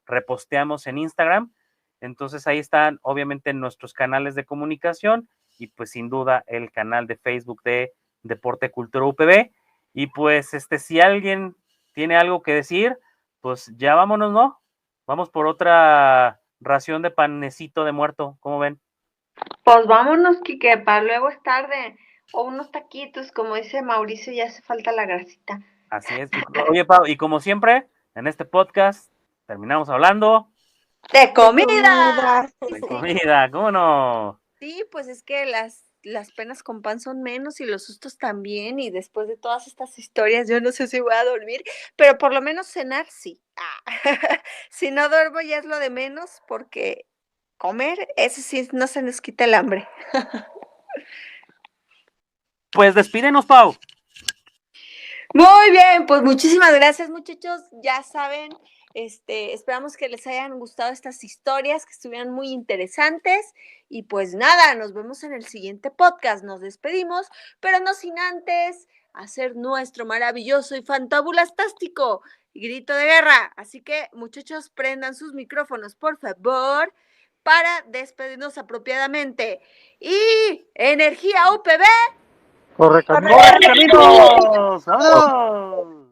reposteamos en Instagram. Entonces ahí están obviamente nuestros canales de comunicación, y pues sin duda el canal de Facebook de Deporte Cultura UPB. Y pues si alguien tiene algo que decir, pues ya vámonos, ¿no? Vamos por otra ración de panecito de muerto, ¿cómo ven? Pues vámonos, Quique, para luego es tarde. O unos taquitos, como dice Mauricio, ya hace falta la grasita. Así es. Oye, Pau, y como siempre, en este podcast terminamos hablando ¡de comida! de comida, ¿cómo no? Sí, pues es que las penas con pan son menos y los sustos también, y después de todas estas historias yo no sé si voy a dormir, pero por lo menos cenar sí. Si no duermo ya es lo de menos, porque comer, ese sí no se nos quita el hambre. Pues despídenos, Pau. Muy bien, pues muchísimas gracias, muchachos. Ya saben, esperamos que les hayan gustado estas historias, que estuvieran muy interesantes. Y pues nada, nos vemos en el siguiente podcast. Nos despedimos, pero no sin antes hacer nuestro maravilloso y fantabulastástico grito de guerra. Así que, muchachos, prendan sus micrófonos, por favor, para despedirnos apropiadamente. Y energía UPB. ¡Corre caminos! ¡Vámonos!